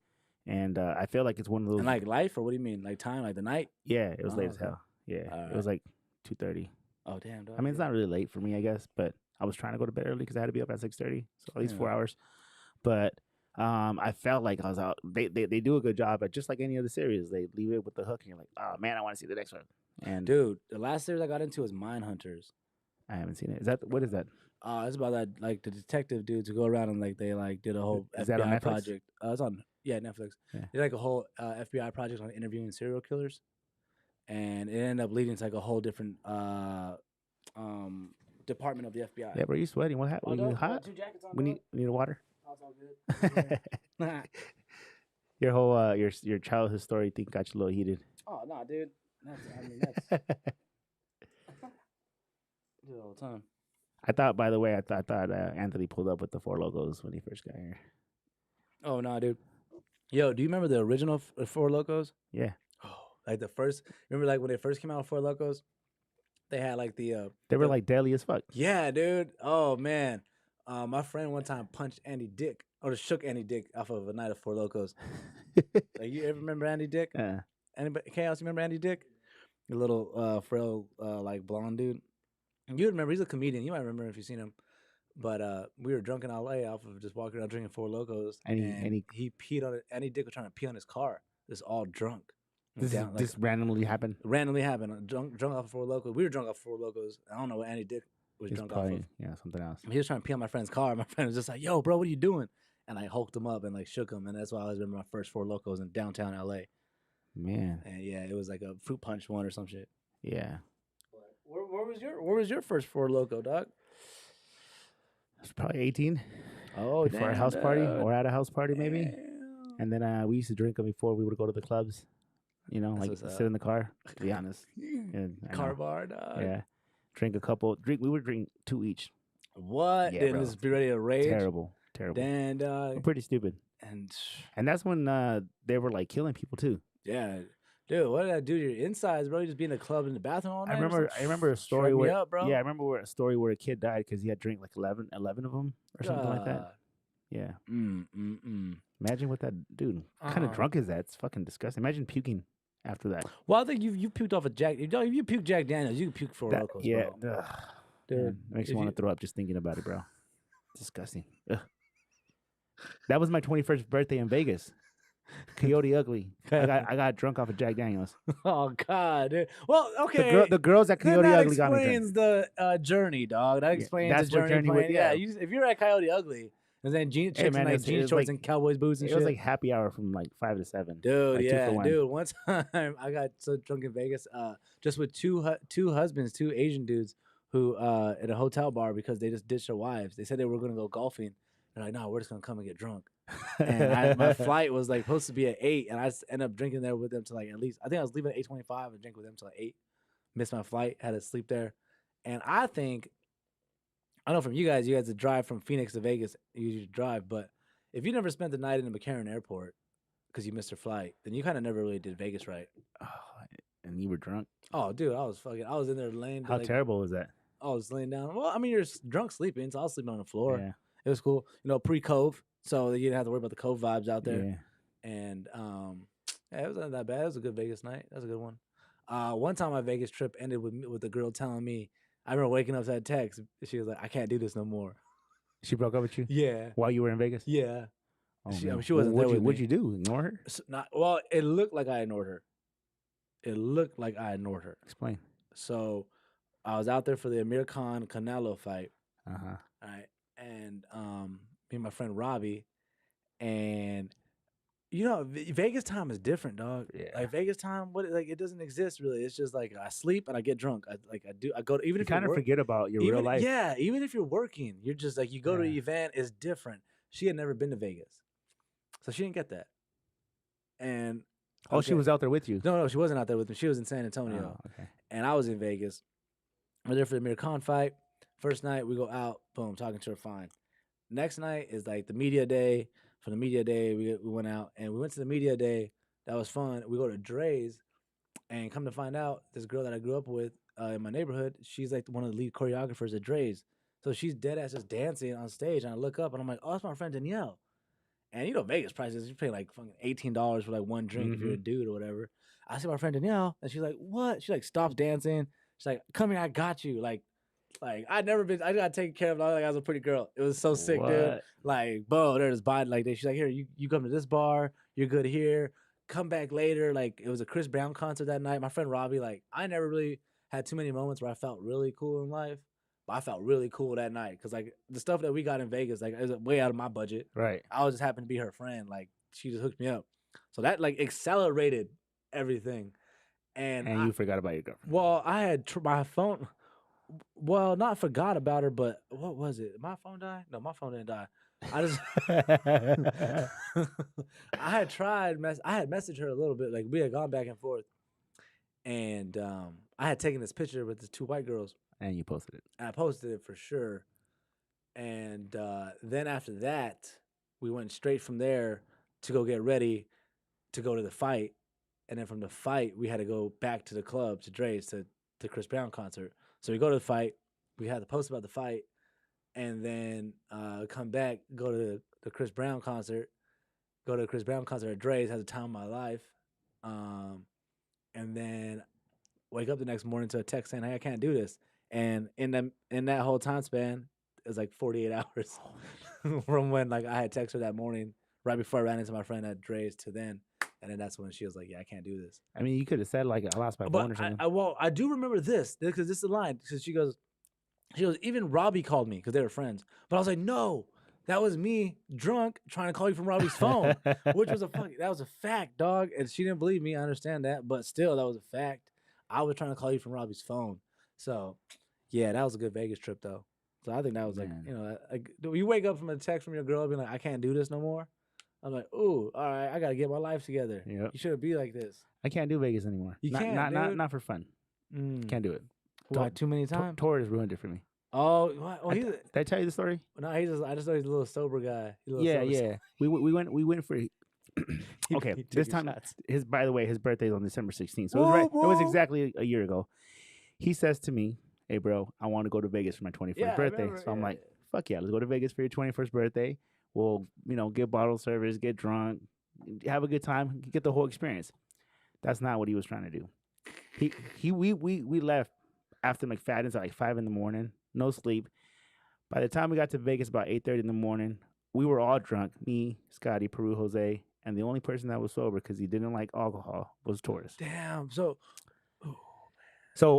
And I feel like it's one of those. And like life, or what do you mean? Like time, like the night? Yeah, it was late as hell. Yeah, it was like 2:30. Oh damn! Dog. I mean, it's not really late for me, I guess, but I was trying to go to bed early because I had to be up at 6:30, so at least 4 hours. But I felt like I was out. They do a good job, but just like any other series, they leave it with the hook, and you're like, oh man, I want to see the next one. And dude, the last series I got into was Mindhunters. I haven't seen it. What is that? It's about that like the detective dudes who go around and like they like did a whole is FBI that on Netflix? project. It's on Netflix. Yeah. They did like a whole FBI project on interviewing serial killers, and it ended up leading to like a whole different department of the FBI. Yeah, bro, you sweating? What happened? You hot? 2 jackets on. We need water. That's all good. Your whole your childhood story thing got you a little heated. Oh no, dude. That's do it all the time. I thought, by the way, Anthony pulled up with the Four Locos when he first got here. Oh no, dude. Yo, do you remember the original Four Locos? Yeah. Oh, like the first. Remember, like when they first came out with Four Locos, they had like They were like deadly as fuck. Yeah, dude. Oh man. My friend one time punched Andy Dick, or shook Andy Dick off of a night of Four Locos. Like, you ever remember Andy Dick? Anybody? Chaos, you remember Andy Dick? The little frail, like blonde dude. You remember? He's a comedian. You might remember if you've seen him. But we were drunk in LA off of just walking around drinking Four Locos, and he peed on it. Andy Dick was trying to pee on his car. Just all drunk. This randomly happened. Randomly happened. Drunk off of Four Locos. We were drunk off of Four Locos. I don't know what Andy Dick was drunk off of. Yeah, something else. He was trying to pee on my friend's car. My friend was just like, "Yo, bro, what are you doing?" And I hulked him up and like shook him, and that's why I always remember my first Four Locos in downtown LA. Man. And yeah, it was like a fruit punch one or some shit. Yeah. Where was your first Four Loco, dog? I was probably 18. Oh, before a house party or at a house party maybe. And then we used to drink them before we would go to the clubs. You know, like sit in the car. To be honest. Car bar, dog. Yeah. Drink a couple. We would drink 2 each. What? Yeah, and just be ready to rage. Terrible. Damn, dog. We're pretty stupid. And that's when they were like killing people too. Yeah. Dude, what did I do to your insides, bro? You just be in the club in the bathroom all night? I remember a story where bro. Yeah, I remember a story where a kid died because he had drank like 11 of them or something like that. Yeah. Imagine what that dude. What kind of drunk is that? It's fucking disgusting. Imagine puking after that. Well, I think you puked off a Jack. If you puke Jack Daniels, you can puke Four Locos, yeah, bro. Dude, it makes me want to throw up just thinking about it, bro. Disgusting. Ugh. That was my 21st birthday in Vegas. Coyote Ugly. I got drunk off of Jack Daniels. Oh God, dude. Well, okay. The girls at Coyote Ugly got me drunk. That explains the journey, dog. That explains the journey. If you're at Coyote Ugly, and then jean shorts and Cowboys boots and shit. It was like happy hour from like 5 to 7. Dude, like yeah, dude. One time I got so drunk in Vegas, just with two husbands, 2 Asian dudes who at a hotel bar because they just ditched their wives. They said they were gonna go golfing. They're like, no, we're just gonna come and get drunk. And my flight was like supposed to be at 8, and I ended up drinking there with them to like at least. I think I was leaving at 8:25 and drink with them till like 8. Missed my flight, had to sleep there, and I know from you guys had to drive from Phoenix to Vegas. You usually drive, but if you never spent the night in the McCarran Airport because you missed your flight, then you kind of never really did Vegas right. Oh, and you were drunk? Oh, dude, I was in there laying. How terrible was that? I was laying down. Well, I mean, you're drunk sleeping, so I was sleeping on the floor. Yeah. It was cool, pre-Cove, so you didn't have to worry about the Cove vibes out there. Yeah. And it wasn't that bad. It was a good Vegas night. That was a good one. One time my Vegas trip ended with the girl telling me. I remember waking up to that text. She was like, "I can't do this no more." She broke up with you Yeah, while you were in Vegas? yeah. Oh, She, I man. mean, she wasn't there with What'd me. you do? Ignore her? Not well. It looked like I ignored her. It looked like I ignored her. Explain. So I was out there for the Amir Khan Canelo fight. Uh-huh. All right, and me and my friend Robbie, and Vegas time is different, dog. Yeah. Like Vegas time, it doesn't exist really. It's just like I sleep and I get drunk. I go to, even You if you kind of forget about your real life. Yeah, even if you're working, you're just like you go to an event, it's different. She had never been to Vegas, so she didn't get that. And she was out there with you. No, she wasn't out there with me. She was in San Antonio, okay. and I was in Vegas. We're there for the Amir Khan fight. First night we go out, boom, talking to her fine. Next night is like the media day. For the media day, we went out and we went to the media day. That was fun. We go to Dre's, and come to find out, this girl that I grew up with in my neighborhood, she's like one of the lead choreographers at Dre's. So she's dead ass just dancing on stage, and I look up and I'm like, oh, that's my friend Danielle. And Vegas prices, you pay like fucking $18 for like one drink if you're a dude or whatever. I see my friend Danielle, and she's like, what? She like stops dancing. She's like, come here, I got you. Like I'd never been. I got taken care of. Like I was a pretty girl. It was so sick, dude. Like, bro, they're just buying like this. She's like, here, you come to this bar. You're good here. Come back later. Like it was a Chris Brown concert that night. My friend Robbie, like, I never really had too many moments where I felt really cool in life, but I felt really cool that night because like the stuff that we got in Vegas, like it was way out of my budget. Right. I was just happened to be her friend. Like she just hooked me up, so that like accelerated everything. And you forgot about your girlfriend. Well, I had my phone. Well, not forgot about her, but what was it? My phone died? No, my phone didn't die. I just I had tried. I had messaged her a little bit. Like we had gone back and forth, and I had taken this picture with the two white girls, and you posted it. And I posted it for sure. And then after that, we went straight from there to go get ready to go to the fight, and then from the fight, we had to go back to the club to Dre's to the Chris Brown concert. So we go to the fight. We had to post about the fight, and then come back, go to the Chris Brown concert, go to the Chris Brown concert at Dre's. Had the time of my life, and then wake up the next morning to a text saying, "Hey, I can't do this." And in that whole time span, it was like 48 hours from when like I had texted her that morning, right before I ran into my friend at Dre's, to then. And then that's when she was like, "Yeah, I can't do this." I mean, you could have said like I lost my phone or something. I do remember this because this is the line. Because she goes, even Robbie called me because they were friends. But I was like, no, that was me drunk trying to call you from Robbie's phone, which was that was a fact, dog. And she didn't believe me. I understand that, but still, that was a fact. I was trying to call you from Robbie's phone. So, yeah, that was a good Vegas trip though. So I think that was like you wake up from a text from your girl being like, "I can't do this no more." I'm like, ooh, all right, I gotta get my life together. Yep. You shouldn't be like this. I can't do Vegas anymore. You can't, not for fun. Can't do it. Why? Too many times. Torres ruined it for me. Oh, did I tell you the story? No, I just know he's a little sober guy. Yeah. We went for. Okay, this time by the way, his birthday is on December 16th, so it was exactly a year ago. He says to me, "Hey, bro, I want to go to Vegas for my 21st birthday." So I'm like, "Fuck yeah, let's go to Vegas for your 21st birthday. We'll, get bottle service, get drunk, have a good time, get the whole experience." That's not what he was trying to do. We left after McFadden's at like 5 a.m, no sleep. By the time we got to Vegas about 8:30 in, we were all drunk. Me, Scotty, Peru, Jose, and the only person that was sober because he didn't like alcohol was Torres. Damn. So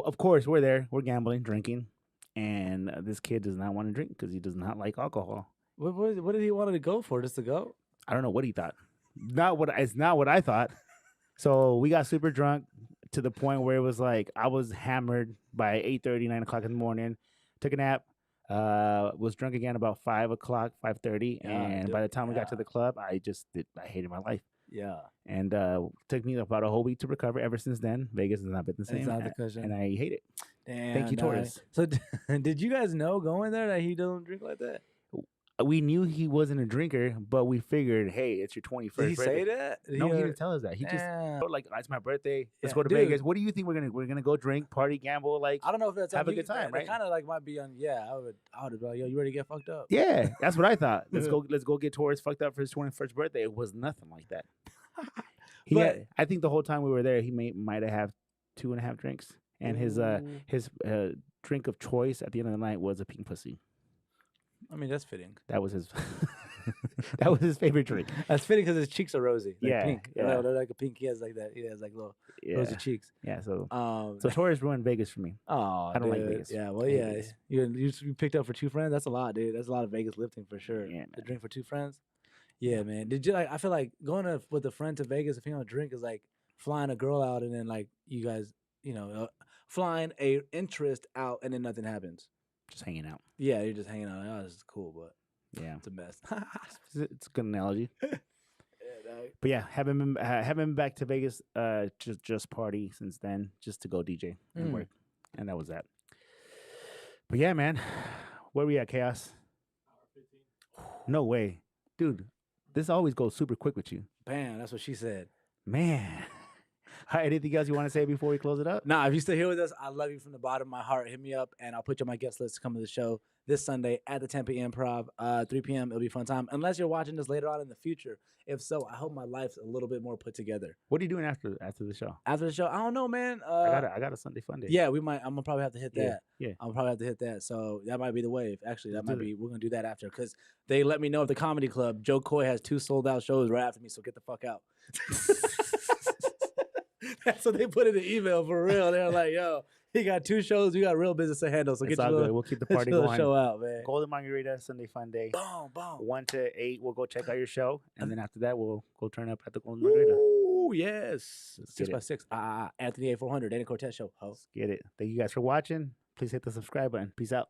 of course we're there, we're gambling, drinking, and this kid does not want to drink because he does not like alcohol. What did he want to go for? Just to go? I don't know what he thought. It's not what I thought. So we got super drunk to the point where it was like I was hammered by 8:30, 9 o'clock in the morning. Took a nap. Was drunk again about 5 o'clock, 5:30, and by the time we got to the club, I hated my life. Yeah. And took me about a whole week to recover. Ever since then, Vegas has not been the same. It's not the cushion. And I hate it. Damn. Thank you, Torres. So did you guys know going there that he don't drink like that? We knew he wasn't a drinker, but we figured, hey, it's your 21st birthday. Did he say that? No, he didn't tell us that. He just like, it's my birthday. Let's go to Vegas. What do you think we're gonna go drink, party, gamble? Like, I don't know if that's have a good time, right? Kind of like might be on. Yeah, I would be like, yo, you ready to get fucked up? Yeah, that's what I thought. Let's go get Torres fucked up for his 21st birthday. It was nothing like that. I think the whole time we were there, he might have had 2.5 drinks, and his drink of choice at the end of the night was a pink pussy. I mean, that's fitting. That was his. That was his favorite drink. That's fitting because his cheeks are rosy. Like Yeah, pink. yeah. They're like a pink. He has like that. He has like little rosy Yeah, cheeks. yeah. So So Taurus ruined Vegas for me. oh, I don't like dude. Vegas. Yeah, well, I hate yeah. Vegas. You picked up for 2 friends. That's a lot, dude. That's a lot of Vegas lifting for sure. Yeah, The man. drink for 2 friends. Yeah, man. Did you like? I feel like going with a friend to Vegas if you don't drink is like flying a girl out and then like you guys, flying a interest out and then nothing happens. Just hanging out. Yeah, you're just hanging out. Like, oh, this is cool, but Yeah, it's a mess. it's a good analogy. Yeah, dog. But yeah, haven't been back to Vegas. Just party since then, just to go DJ and work, and that was that. But yeah, man, where we at, Chaos? No way, dude. This always goes super quick with you, Bam, that's what she said. man. All right, anything else you want to say before we close it up? Nah, if you're still here with us, I love you from the bottom of my heart. Hit me up, and I'll put you on my guest list to come to the show this Sunday at the Tempe Improv, 3 p.m. It'll be a fun time. Unless you're watching this later on in the future. If so, I hope my life's a little bit more put together. What are you doing after the show? After the show, I don't know, man. I got a Sunday fun day. Yeah, we might. I'm gonna probably have to hit that. Yeah. I'll probably have to hit that. So that might be the wave. Actually, that Let's might do be. We're gonna do that after because they let me know at the comedy club. Joe Coy has 2 sold out shows right after me. So get the fuck out. That's what they put in the email for real. They're like, yo, he got 2 shows. We got real business to handle. So It's get all your good. little, We'll keep the get party your little going. show out, man. Golden Margarita Sunday fun day. Boom, boom. 1 to 8, we'll go check out your show, and then after that, we'll go turn up at the Golden Margarita. Ooh, yes. Let's 6 get by it. 6. Anthony A400, Danny Cortez show. Ho. Get it. Thank you guys for watching. Please hit the subscribe button. Peace out.